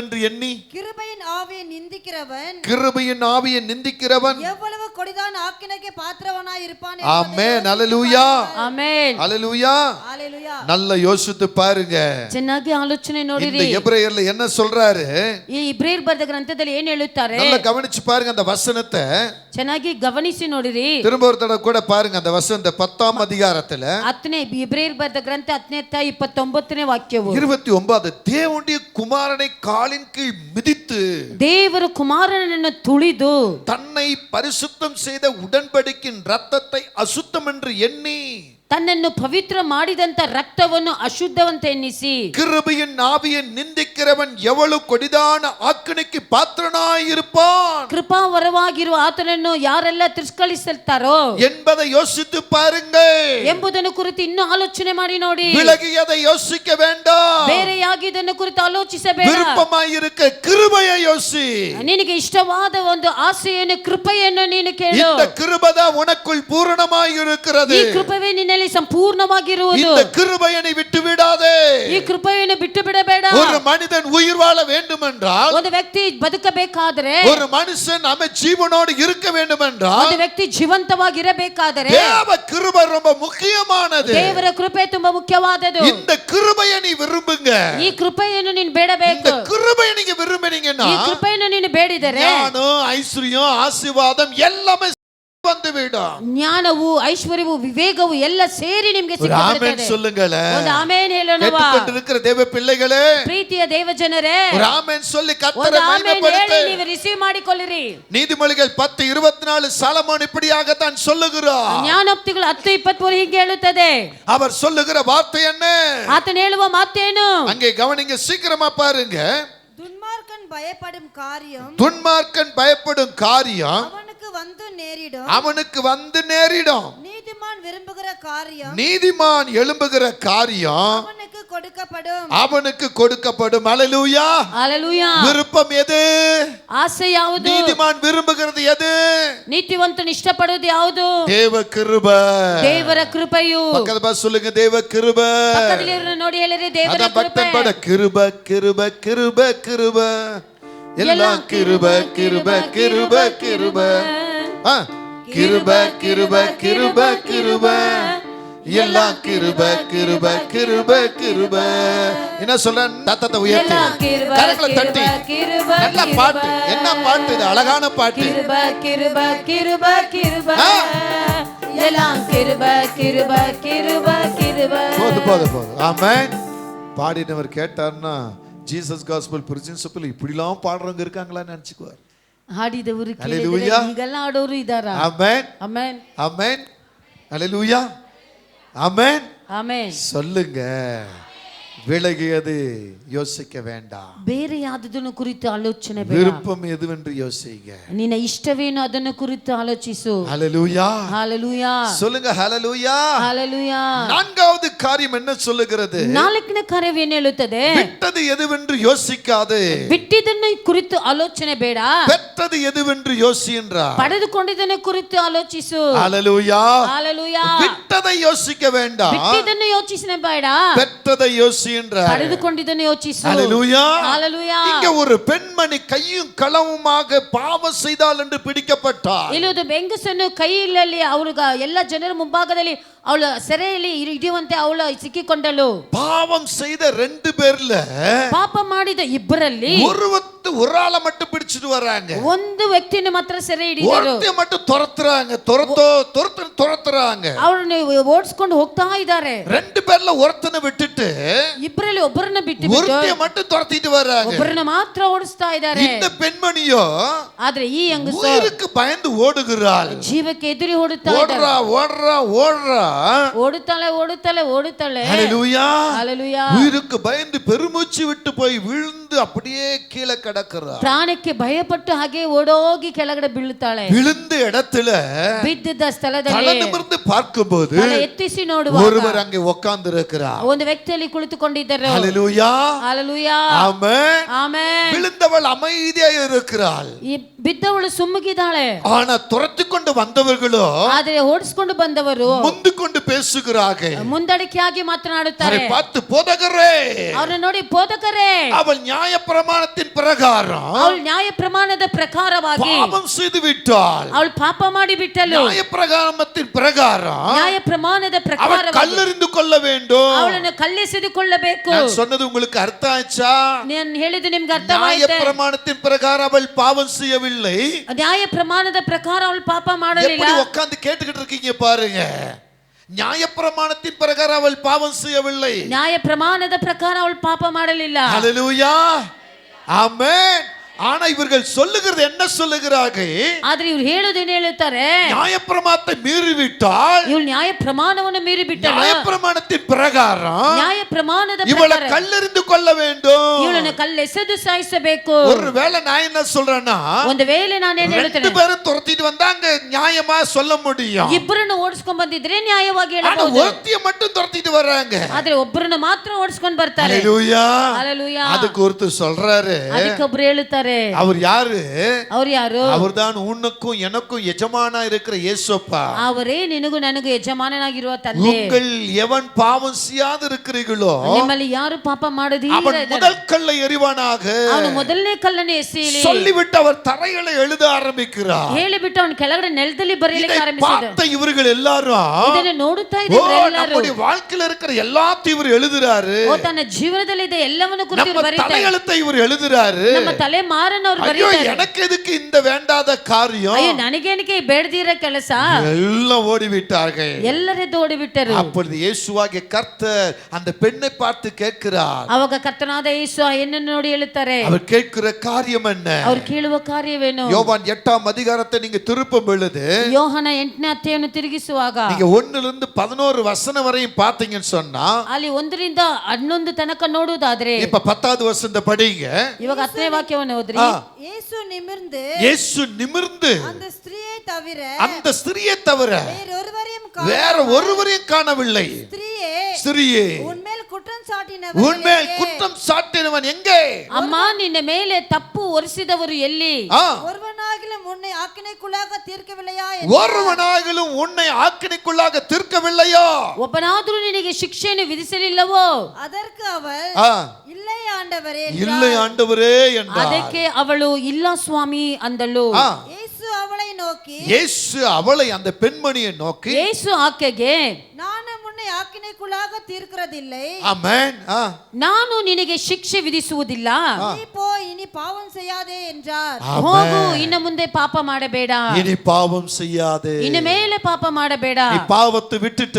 என்று எண்ணி கிருபையின் ஆவியை நிந்திக்கிறவன் எவ்வளவு கொடிதான ஆக்கினைக்கு பாத்திரவனாய் இருப்பான். ஆமென். ஹalleluya. ஆமென். ஹalleluya. நல்ல யோசித்து பாருங்க. ಚೆನ್ನಾಗಿ ಆಲೋಚನೆ ನೋಡಿರಿ. இந்த எபிரேயர்ல என்ன சொல்றாரு? ಈ ಇಬ್ರಿಯರ್ ಬರೆದ ಗ್ರಂಥದಲ್ಲಿ ಏನು ಹೇಳುತ್ತಾರೆ? நல்ல கவனிச்சு பாருங்க அந்த வசனத்தை. ಚೆನ್ನಾಗಿ ಗಮನಿಸಿ ನೋಡಿರಿ. திரும்ப ஒரு தடவை கூட பாருங்க அந்த வசனத்தை 10ஆம் அதிகாரத்துல 10ನೇ ಇಬ್ರಿಯರ್ ಬರೆದ ಗ್ರಂಥ 10ನೇ ಅಧ್ಯಾಯ 29ನೇ ವಾಕ್ಯವು 29 தேவனுடைய குமாரனை காலின் கீழ் மிதித்து ದೇವರ ಕುಮಾರನನ್ನು ತುಳಿದು தன்னை பரிசுத்தம் செய்த உடன்படிக்கையின் இரத்தத்தை அசுத்தம் என்று எண்ணி ತನ್ನನ್ನು ಪವಿತ್ರ ಮಾಡಿದಂತ ರಕ್ತವನ್ನು ಅಶುದ್ಧವಂತ ಎನ್ನಿಸಿ கிருபையின் ஆவியை நிந்திக்கிறவன் எவ்வளவு கொடிதான ಆಜ್ಞೆಗೆ ಪಾತ್ರನಾಗಿರುப்பான். ಕೃಪಾವರವಾಗಿರುವ ಆತನನ್ನು ಯಾರೆಲ್ಲ ತಿರಸ್ಕರಿಸುತ್ತಾರೋ என்பதை யோசித்து பாருங்கள். ಎಂಬುದನ್ನು ಕುರಿತು ಇನ್ನೂ ಆಲೋಚನೆ ಮಾಡಿ ನೋಡಿ. விலகியதை யோசிக்க வேண்டாம். ಬೇರೆಯಾಗಿದ್ದನ್ನು ಕುರಿತು ಆಲೋಚಿಸಬೇಡ. விருப்பமாயிருக்க கிருபையை யோசி. ನಿನಗೆ ಇಷ್ಟವಾದ ಒಂದು ಆಸೆಯನ್ನು ಕೃಪೆಯನ್ನು ನೀನು ಕೇಳು. இந்த கிருபை தான் உனக்குள் பூரணமாயிருக்கிறது. ಈ ಕೃಪೆಯೇ ನಿನ್ನಲ್ಲಿ ಸಂಪೂರ್ಣವಾಗಿರುವುದು. இந்த கிருபையை நீ விட்டு விடாதே. ಈ ಕೃಪೆಯನ್ನು ಬಿಟ್ಟು ಬಿಡಬೇಡ. ஒரு மனிதன் உயிர் வாழ வேண்டும் என்றால், ಒಂದು ವ್ಯಕ್ತಿ ಬದುಕಬೇಕಾದರೆ, ஒரு மனுஷன் நம்ம ஜீவனோடு இருக்க வேண்டும் என்றால், ಒಂದು ವ್ಯಕ್ತಿ ಜೀವಂತವಾಗಿರಬೇಕಾದರೆ தேவ கிருபை ரொம்ப முக்கியமானது. ದೇವರ ಕೃಪೆ ತುಂಬಾ ಮುಖ್ಯವಾದದ್ದು. இந்த கிருபையை நீ விரும்புங்க. ಈ ಕೃಪೆಯನ್ನು ನೀನು ಬೇಡಬೇಕು. இந்த கிருபையை நீங்க விரும்பினீங்கன்னா ಈ ಕೃಪೆಯನ್ನು ನೀನು ಬೇಡಿದರೆ ஞானம், ஐஸ்வர்யம், ஆசீர்வாதம் எல்லாமே வந்துவிடும். ಜ್ಞಾನವು, ಐಶ್ವರ್ಯವು, ವಿವೇಕವು ಎಲ್ಲ ಸೇರಿ ನಿಮಗೆ ಸಿಕ್ಕುತ್ತದೆ. சொல்லுங்களே. ಒಂದು ಆಮೆನ್ ಹೇಳೋಣವಾ? கேட்டுக்கொண்டிருக்கிற தேவ பிள்ளைகளே, ಪ್ರೀತಿಯ ದೇವ ಜನರೇ, ஒரு ஆமென் சொல்லி கர்த்தரை ಒಂದು ಆಮೆನ್ ಮಹಿಮೆಪಡಿಸಿ ಹೇಳಿ ನೀವು ರಿಸೀವ್ ಮಾಡಿಕೊಳ್ಳಿರಿ. நீதிமொழிகள் 10:24 சாலமோன் இப்படியாக தான் சொல்லுகிறார். ಜ್ಞಾನೋಕ್ತಿಗಳು 10:23 ಹೀಗೆ ಹೇಳುತ್ತದೆ. அவர் சொல்லுகிற வார்த்தை என்ன? ಆತನು ಹೇಳುವ ಮಾತೇನು? அங்கே கவனிங்க, சீக்கிரமா பாருங்க. துன்மார்க்கன் பயப்படும் காரியம் துன்மார்க்கன் பயப்படும் காரியம் அவனுக்கு வந்து நேரிடும். நீதிமான் விரும்புகிற காரியம் நீதிமான் எழும்புகிற காரியம் அவனுக்கு கொடுக்கப்படும். அல்லேலூயா அல்லேலூயா. விருப்பம் எது? ಆಸೆ ಯಾವುದು? நீதிமான் விரும்புகிறது எது? ನೀತಿವಂತನು ಇಷ್ಟಪಡುವುದು ಯಾವುದು? தேவ கிருபை. ದೇವರ ಕೃಪೆಯು. பக்கத்துல பார்த்து சொல்லுங்க, தேவ கிருபை. ಪಕ್ಕದಲ್ಲಿರೋರನ್ನ ನೋಡಿ ಹೇಳಿರಿ, ದೇವರ ಕೃಪೆ. கிருபை கிருபை கிருபை கிருபை எல்லாம் கிருபை கிருபை கிருபை கிருபை கிருபை கிருபை கிருபை கிருபை எல்லாம் கிருபை கிருபை கிருபை கிருபை. என்ன சொல்ற? தத்தத்தை உயர்த்தி கரங்களை தட்டி நல்ல பாட்டு. என்ன பாட்டு இது? அழகான பாட்டு. கிருபை கிருபை கிருபை கிருபை எல்லாம் கிருபை கிருபை கிருபை கிருபை. போதும். ஆமென். பாடினவர் கேட்டார்னா ஜீசஸ் காஸ்பல் பிரின்சிபல் இப்படிலாம் பாடுறவங்க இருக்காங்களான்னு நினைச்சுக்குவார். ಹಾಡಿದವರು அல்லேலூயா. ಈಗೆಲ್ಲ ಆಡೋರು ಇದ್ದಾರಾ? ஆமென் ಆಮೆನ್ ஆமென் அல்லேலூயா ஆமென் ಆಮೆನ್. சொல்லுங்க, விலகியது யோசிக்க வேண்டாம். ಬೇರೆ ಯಾವುದನ್ನು ಕುರಿತು ಆಲೋಚನೆ ಬೇಡ. விருப்பம் எதுவென்று யோசிங்க. ನಿನ್ನ ಇಷ್ಟವೇನು ಅದನ್ನು ಕುರಿತು ಆಲೋಚಿಸು. ஹல்லேலூயா ஹalleluya. சொல்லுங்க ஹல்லேலூயா. ஹalleluya. நான்காவது காரியம் என்ன சொல்லுகிறது? ನಾಲ್ಕನೇ ಕಾರ್ಯ ಏನು ಹೇಳುತ್ತದೆ? விட்டது எதுவென்று யோசிக்காது. ಬಿಟ್ಟಿದ್ದನ್ನು ಕುರಿತು ಆಲೋಚನೆ ಬೇಡ. பெற்றது எதுவென்று யோசி என்றார். ಪಡೆದುಕೊಂಡಿದ್ದನ್ನು ಕುರಿತು ಆಲೋಚಿಸು. ஹல்லேலூயா. ஹalleluya. விட்டதை யோசிக்க வேண்டாம், ಬಿಟ್ಟಿದ್ದನ್ನು ಯೋಚಿಸನೆ ಬೇಡ. பெற்றதை யோசி என்றார். ಪಡೆದುಕೊಂಡಿದ್ದನ್ನು ಯೋಚಿಸು. ஹல்லேலூயா. ஹalleluya. இங்க ஒரு பெண்மணி கையும் களவுமாக பாவம் செய்தாள் என்று பிடிக்கப்பட்டார். ಇಲ್ಲೊಂದು ಹೆಂಗಸನ್ನು ಕೈಯಲ್ಲಿ ಅವಳು ಎಲ್ಲ ಜನರ ಮುಂಭಾಗದಲ್ಲಿ ಅವಳು ಸೆರೆಯಲ್ಲಿ ಇಡುವಂತೆ ಅವಳು ಸಿಕ್ಕಿಕೊಂಡಳು. பாவம் செய்த 2 பேர்ல ಪಾಪ ಮಾಡಿದ ಇಬ್ಬರಲ್ಲಿ ஒரு ஆளை மட்டும் பிடிச்சிட்டு வராங்க. ಒಂದು ವ್ಯಕ್ತಿಯನ್ನು ಮಾತ್ರ ಸೆರೆ ಹಿಡಿದರು. ஒருத்தைய மட்டும் துரத்துறாங்க. துரத்துறாங்க. ಅವರನ್ನು ಓಡಿಸ್ಕೊಂಡು ಹೋಗ್ತಾ ಇದ್ದಾರೆ. 2 பேர்ல ஒருத்தனை விட்டுட்டு ಇಬ್ಬರಲ್ಲಿ ಒಬ್ಬರನ್ನ ಬಿಟ್ಟು ஒருத்தைய மட்டும் துரத்திட்டு வராங்க. ಒಬ್ಬರನ್ನ ಮಾತ್ರ ಓಡಿಸ್ತಾ ಇದ್ದಾರೆ. இந்த பெண்மணியோ ಆದ್ರೆ ಈ ಹೆಂಗಸು உயிருக்கு பயந்து ஓடுகிறாள். ಜೀವಕ್ಕೆ ಎದುರಿ ಓಡುತ್ತಾ ಇದ್ದಾಳೆ. ஓடுறா ಓಡುತ್ತಾಳೆ. ஹல்லேலூயா. ஹalleluya. உயிருக்கு பயந்து பெருமூச்சு விட்டு போய் விழுந்து அப்படியே கீழே கிடக்குறா. ಪ್ರಾಣಕ್ಕೆ ಭಯಪಟ್ಟು ಹಾಗೆ ಓಡೋಗಿ ಕೆಳಗಡೆ ಬೀಳುತ್ತಾಳೆ. விழுந்த இடத்துல ಬಿದ್ದಿದ್ದ ಸ್ಥಳದಲ್ಲಿ தலை நிமிர்ந்து பார்க்கும்போது ತಲೆ ಎತ್ತಿಸಿ ನೋಡುವಾಗ ஒருவர் அங்கே உட்கார்ந்து இருக்கிறார். ಒಂದು ವ್ಯಕ್ತಿಯಲ್ಲಿ ಕುಳಿತುಕೊಂಡಿದ್ದರು. ஹல்லேலூயா. ஹalleluya. ஆமென். ಆಮೆನ್. விழுந்தவள் அமைதியாக இருக்கிறாள். ಈ ಬಿದ್ದವಳು ಸುಮ್ಮಗಿದ್ದಾಳೆ. ஆனா துரத்தி கொண்டு வந்தவர்களோ ಆದರೆ ಓಡಿಸಿಕೊಂಡು ಬಂದವರು முந்து கொண்டு பேசுகிறார்கள். ಮುಂದಡಿಕೆಯಾಗಿ ಮಾತನಾಡುತ್ತಾರೆ. அவரை பார்த்து போதகரே, ಅವರನ್ನು ನೋಡಿ ಬೋಧಕರೇ, அவள் நியாயப்பிரமாணத்தின் பிரகாரம் ಅವಳು ನ್ಯಾಯ ಪ್ರಮಾಣದ ಪ್ರಕಾರವಾಗಿ பாவம் செய்து விட்டாள். ಅವಳು ಪಾಪ ಮಾಡಿ ಬಿಟ್ಟಳು. நியாயப்பிரகாரத்தின் பிரகாரம் ನ್ಯಾಯ ಪ್ರಮಾಣದ அவள் ಪ್ರಕಾರವಾಗಿ கல்லெறிந்து கொள்ள வேண்டும். ಅವಳನ್ನು ಕಲ್ಲೆಸೆದುಕೊಳ್ಳಬೇಕು. நான் சொன்னது உங்களுக்கு அர்த்தம் ஆச்சா? ನಾನು ಹೇಳಿದ್ದು ನಿಮ್ಗೆ ಅರ್ಥವಾಯಿತೆ? நியாயப்பிரமாணத்தின் பிரகாரம் அவள் பாவம் செய்யவில்லை. ನ್ಯಾಯ ಪ್ರಮಾಣದ ಪ್ರಕಾರ ಅವಳು ಪಾಪ ಮಾಡಲಿಲ್ಲ. எப்படி உட்கார்ந்து கேட்டுக்கிட்டு இருக்கீங்க பாருங்க. நியாயப்பிரமாணத்தின் பிரகாரம் அவள் பாவம் செய்யவில்லை. ನ್ಯಾಯ ಪ್ರಮಾಣದ ಪ್ರಕಾರ ಅವಳು ಪಾಪ ಮಾಡಲಿಲ್ಲ. ஹல்லேலூயா. ஆமென். ஆனா இவர்கள் சொல்லுகிறது என்ன சொல்லுகிறார்கள்? ಆದ್ರೆ ಇವ್ರು ಹೇಳೋದೇನು ಹೇಳುತ್ತಾರೆ? நியாயப்பிரமாணத்தை மீறிவிட்டால் ಇವಳು ನ್ಯಾಯ ಪ್ರಮಾಣವನ್ನು ಮೀರಿ ಬಿಟ್ಟಳು. நியாயப்பிரமாணத்தின் பிரகாரம் ನ್ಯಾಯ ಪ್ರಮಾಣದ இவளை ಪ್ರಕಾರ கல்லெறிந்து கொள்ள வேண்டும். ಇವಳನ್ನು ಕಲ್ಲೆಸೆದು ಸಾಯಿಸಬೇಕು. ஒருவேளை நான் என்ன சொல்றேன்னா, ಒಂದು ವೇಳೆ ನಾನೇನು ಹೇಳ್ತೇನೆ, 2 பேரும் துரத்திட்டு வந்தாங்க நியாயமா சொல்ல முடியும். ಇಬ್ಬರನ್ನು ಓಡಿಸ್ಕೊಂಡ್ ಬಂದಿದ್ರೆ ನ್ಯಾಯವಾಗಿ ஆனா ಹೇಳಬಹುದು. ஒருத்திய மட்டும் துரத்திட்டு வர்றாங்க. ಆದ್ರೆ ಒಬ್ಬರನ್ನು ಮಾತ್ರ ಓಡಿಸ್ಕೊಂಡ್ ಬರ್ತಾರೆ. ஹல்லேலூயா. ஹalleluya. அதுக்கு ஒருத்தர் சொல்றாரு, ಅದಕ್ಕೊಬ್ರು ಹೇಳುತ್ತಾರೆ. அவர் யாரு? ಅವ್ರು ಯಾರು? அவர்தான் உனக்கும் எனக்கும் எஜமானா இருக்கிற இயேசுப்பா. ಅವರೇ ನಿನಗೂ ನನಗೂ ಯಜಮಾನನಾಗಿರುವ ತಂದೆ. உங்கள் எவன் பாவம் செய்யாது இருக்கிறீர்களோ ನಿಮ್ಮಲ್ಲಿ ಯಾರು ಪಾಪ ಮಾಡದಿಲ್ಲ அவன் முதல் கல்லை எறிவானாக. ಅವನು ಮೊದಲನೇ ಕಲ್ಲನ್ನು ಎಸೆಯಲಿ சொல்லிவிட்டு அவர் தரைகளை எழுத ஆரம்பிக்கிறார். ಹೇಳಿಬಿಟ್ಟು ಅವನು ಕೆಳಗಡೆ ನೆಲದಲ್ಲಿ ಬರೆಯಲಿಕ್ಕೆ ಆರಂಭಿಸಿದ. பார்த்த இவர்கள் எல்லாரும் ಇದನ್ನು ನೋಡುತ್ತಾ ಇದ್ದಾರೆ ಎಲ್ಲರೂ. நம்முடைய வாழ்க்கையில இருக்கிற எல்லாத்தையும் இவர் எழுதுறாரு. ಓ ತನ್ನ ಜೀವನದಲ್ಲಿ ಇದೆ ಎಲ್ಲವನ್ನೂ ಕುರಿತು நம்ம ಬರೀತಾರೆ. தலையெழுத்தை இவர் எழுதுறாரு. ನಮ್ಮ ತಲೆ ಮಾರನ್ನು ಅವರು ஐயோ ಬರೀತಾರೆ. எனக்கு எதுக்கு இந்த வேண்டாத காரியம்? ಅಯ್ಯೋ ನನಗೇನಕ್ಕೆ ಬೇಡದಿರೋ ಕೆಲಸ? எல்லாம் ஓடிவிட்டார்கள். ಎಲ್ಲರೆದ್ದು ಓಡಿಬಿಟ್ಟರು. அப்பொழுது இயேசுவாகிய கர்த்தர் அந்த பெண்ணை பார்த்து கேட்கிறார். ಅವಾಗ ಕರ್ತನಾದ ಯೇಸು ಆ ಹೆಣ್ಣನ್ನು ನೋಡಿ ಹೇಳುತ್ತಾರೆ. அவர் கேட்கிற காரியம் என்ன? ಅವರು ಕೇಳುವ ಕಾರ್ಯವೇನು? யோவான் 8ஆம் அதிகாரத்தை நீங்க திருப்பும் பொழுது ಯೋಹನ 8ನೇ ಅಧ್ಯಾಯವನ್ನು ತಿರುಗಿಸುವಾಗ நீங்க 1 லிருந்து 11 வசனம் வரையும் பாத்தீங்கன்னு சொன்னா ಅಲ್ಲಿ 1ರಿಂದ 11 ತನಕ ನೋಡುವುದಾದ್ರೆ இப்ப 10வது வசனத்தை படிங்க. ಇವಾಗ 10ನೇ ವಾಕ್ಯವನ್ನು சகோதரி இயேசு நிமிர்ந்து இயேசு நிமிர்ந்து அந்த ஸ்திரீயை தவிர அந்த ஸ்திரியை தவிர வேற ஒருவரையும் காணவில்லை. ஸ்திரியே உன்மேல் குற்றம் சாட்டினவன் எங்கே? ಅಮ್ಮ ನಿನ್ನ ಮೇಲೆ ತಪ್ಪು ಹೊರಿಸಿದವರು ಎಲ್ಲಿ? ஒருவனாகிலும் உன்னை ஆக்கினைக்குள்ளாக தீர்க்கவில்லையா? ஒருவனாகிலும் உன்னை ஆக்கினைக்குள்ளாக தீர்க்கவில்லையோ? ಒಬ್ಬನಾದರೂ ನಿನಗೆ ಶಿಕ್ಷೆಯನ್ನು ವಿಧಿಸಲಿಲ್ಲವೋ? அதற்கு அவள் இல்லை ಆಂಡವರೇ இல்லை ஆண்டவரே என்றாள். ಅದಕ್ಕೆ ಅವಳು ಇಲ್ಲ ಸ್ವಾಮಿ ಅಂದಳು. இயேசு அவளை நோக்கி இயேசு அவளை அந்த பெண்மணியை நோக்கி ಯೇಸು ಆಕೆಗೆ ನಾನು உன்னை ஆக்கினைக்குள்ளாக தீர்க்கிறதில்லை. ஆமென். ನಾನು ನಿನಗೆ ಶಿಕ್ಷೆ ವಿಧಿಸುವುದಿಲ್ಲ. நீ போ இனி பாவம் செய்யாதே என்றார். ಹೋಗು ಇನ್ನು ಮುಂದೆ ಪಾಪ ಮಾಡಬೇಡ. இனி பாவம் செய்யாதே. ಇನ್ನು ಮೇಲೆ ಪಾಪ ಮಾಡಬೇಡ. நீ பாவத்தை விட்டுட்ட.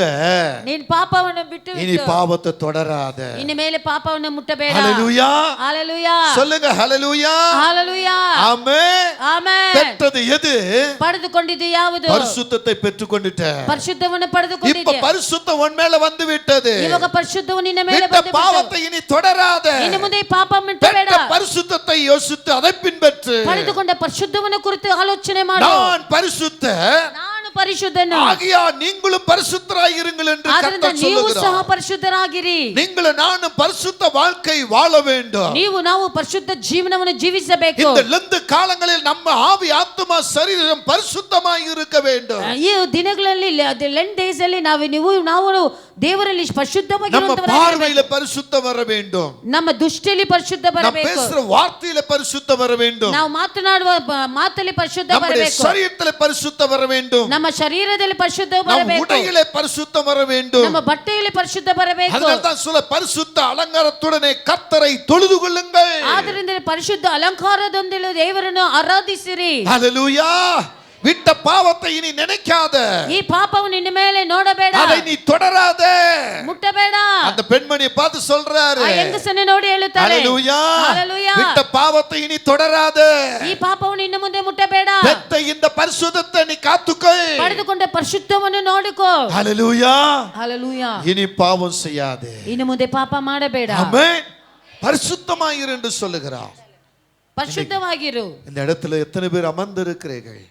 ನೀನು ಪಾಪವನ್ನು ಬಿಟ್ಟು இனி பாவத்தை தொடராத. ಇನ್ನು ಮೇಲೆ ಪಾಪವನ್ನು ಮುಟ್ಟಬೇಡ. ஹalleluya. ஹalleluya. சொல்லுங்க ஹalleluya. ஹalleluya. ஆமென். ஆமென். பெற்றது எது? ಪಡೆದುಕೊಂಡಿದ್ದು ಯಾವುದು? பரிசுத்தத்தை பெற்றுக்கொண்டுட்ட. ಪರಿಶುದ್ಧವನ್ನು ಪಡೆದುಕೊಂಡಿದ್ದೆ. இப்ப பரிசுத்தம் உன் மேல வந்து விட்டது. ಇವಾಗ ಪರಿಶುದ್ಧವು ನಿನ್ನ ಮೇಲೆ ಬಂದು ಬಿಟ್ಟது. பாவத்தை இனி தொடராத. ಇನ್ನು ಮುಂದೆ ಪಾಪ ಮುಟ್ಟಬೇಡ. பரிசுத்தத்தை யோசித்து அதை பின்பற்று. ಪಡೆದುಕೊಂಡ ಪರಿಶುದ್ಧವನ್ನು ಕುರಿತು ಆಲೋಚನೆ ಮಾಡು. நான் பரிசுத்த ನಾನು ಪರಿಶುದ್ಧನು. ஆகையால் நீங்களும் பரிசுத்தராய் இருங்கள் என்று கர்த்தர் ನೀವು சொல்லுகிறார். ಸಹ ಪರಿಶುದ್ಧರಾಗಿರಿ. நீங்களும் நானும் பரிசுத்த வாழ்க்கை வாழ வேண்டும். ನಾವು ಪರಿಶುದ್ಧ ಜೀವನವನ್ನು ಜೀವಿಸಬೇಕು. இந்த லெந்து காலங்களில் நம்ம ஆவி ஆத்துமா சரீரம் பரிசுத்தமாய் இருக்க வேண்டும். ಈ ದಿನಗಳಲ್ಲಿ ಲೆಂಟ್ ಡೇಸ್ ಅಲ್ಲಿ ನಾವು ದೇವರಲ್ಲಿ ಪರಿಶುದ್ಧವಾಗಿರುವಂತವರಾಗಿರಬೇಕು. நம்ம பார்வையில பரிசுத்தம் வர வேண்டும். ನಮ್ಮ ದೃಷ್ಟಿಯಲ್ಲಿ ಪರಿಶುದ್ಧ ಬರಬೇಕು. நம்ம பேசுற வார்த்தையில பரிசுத்தம் வர வேண்டும். ನಾವು ಮಾತನಾಡುವ ಮಾತಲ್ಲಿ ಪರಿಶುದ್ಧ ಬರಬೇಕು. ನಮ್ಮ ಶರೀರத்தில் பரிசுத்தம் வர வேண்டும். ನಮ್ಮ ಶರೀರದಲ್ಲಿ ಪರಿಶುದ್ಧ ಬರಬೇಕು. ನಮ್ಮ ಉடையிலே பரிசுத்தம் வர வேண்டும். ನಮ್ಮ ಬಟ್ಟೆಯಲ್ಲಿ ಪರಿಶುದ್ಧ ಬರಬೇಕು. அதனால்தான் சொல்ல பரிசுத்த அலங்காரத்துடனே கர்த்தரை தொழுது கொள்ளுங்கள். ಆದ್ದರಿಂದ ಪರಿಶುದ್ಧ ಅಲಂಕಾರದೊಂದಿಗೆ ದೇವರನ್ನು ಆರಾಧಿಸಿರಿ. ஹalleluya. விட்ட பாவத்தை இனி நினைக்காத. ಈ ಪಾಪವು ನಿನ್ನ ಮೇಲೆ ನೋಡಬೇಡ. அதை நீ தொடராத. ಮುಟ್ಟಬೇಡ. அந்த பெண்மணியை பார்த்து சொல்றாரு. ಆ ಹೆಂಗಸನ್ನು ನೋಡಿ ಹೇಳುತ್ತಾರೆ. ஹalleluya. ஹalleluya. விட்ட பாவத்தை இனி தொடராத. ಈ ಪಾಪವು ನಿನ್ನ ಮುಂದೆ ಮುಟ್ಟಬೇಡ. பெத்த இந்த பரிசுத்தத்தை நீ காத்துக்கொள். ಪಡೆದುಕೊಂಡ ಪರಿಶುದ್ಧವನ್ನು ನೋಡಿಕೋ. ஹalleluya. ஹalleluya. இனி பாவம் செய்யாதே. ಇನ್ನು ಮುಂದೆ ಪಾಪ ಮಾಡಬೇಡ. ஆமென். பரிசுத்தமாயிரு என்று சொல்லுகிறார். ಪರಿಶುದ್ಧವಾಗಿರು. இந்த இடத்துல எத்தனை பேர் அமர்ந்திருக்கிறீர்கள்?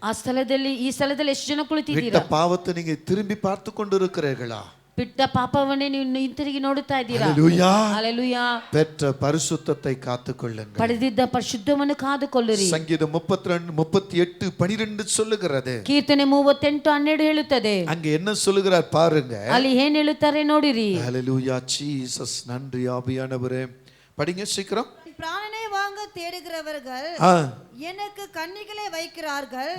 ಈ ಸ್ಥಳದಲ್ಲಿ ಎಷ್ಟು ಜನ விட்ட ಕುಳಿತಿದ್ದೀರಾ? பாவத்தை நீங்க திரும்பி பார்த்து கொண்டிருக்கிறீர்களா? ಬಿಟ್ಟ ಪಾಪವನ್ನೇ ನೀವು ಹಿಂತಿರುಗಿ ನೋಡುತ್ತಾ ಇದ್ದೀರಾ? ஹalleluya. ஹalleluya. பெற்ற பரிசுத்தத்தை காத்துக்கொள்ளுங்கள். ಪಡೆದಿದ್ದ ಪರಿಶುದ್ಧವನ್ನು ಕಾದುಕೊಳ್ಳಿರಿ. சங்கீதம் 32 38 12 சொல்லுகிறது. ಕೀರ್ತನೆ 38:12 ಹೇಳುತ್ತದೆ. அங்க என்ன சொல்லுகிறார் பாருங்க. ಅಲ್ಲಿ ಏನ್ ಹೇಳುತ್ತಾರೆ ನೋಡಿರಿ. ஹalleluya. ஜீசஸ் நன்றி ஆவியானவரே. படிங்க சீக்கிரம். பிராணனை வாங்க தேடுகிறவர்கள் எனக்கு கன்னிகளை வைக்கிறார்கள்.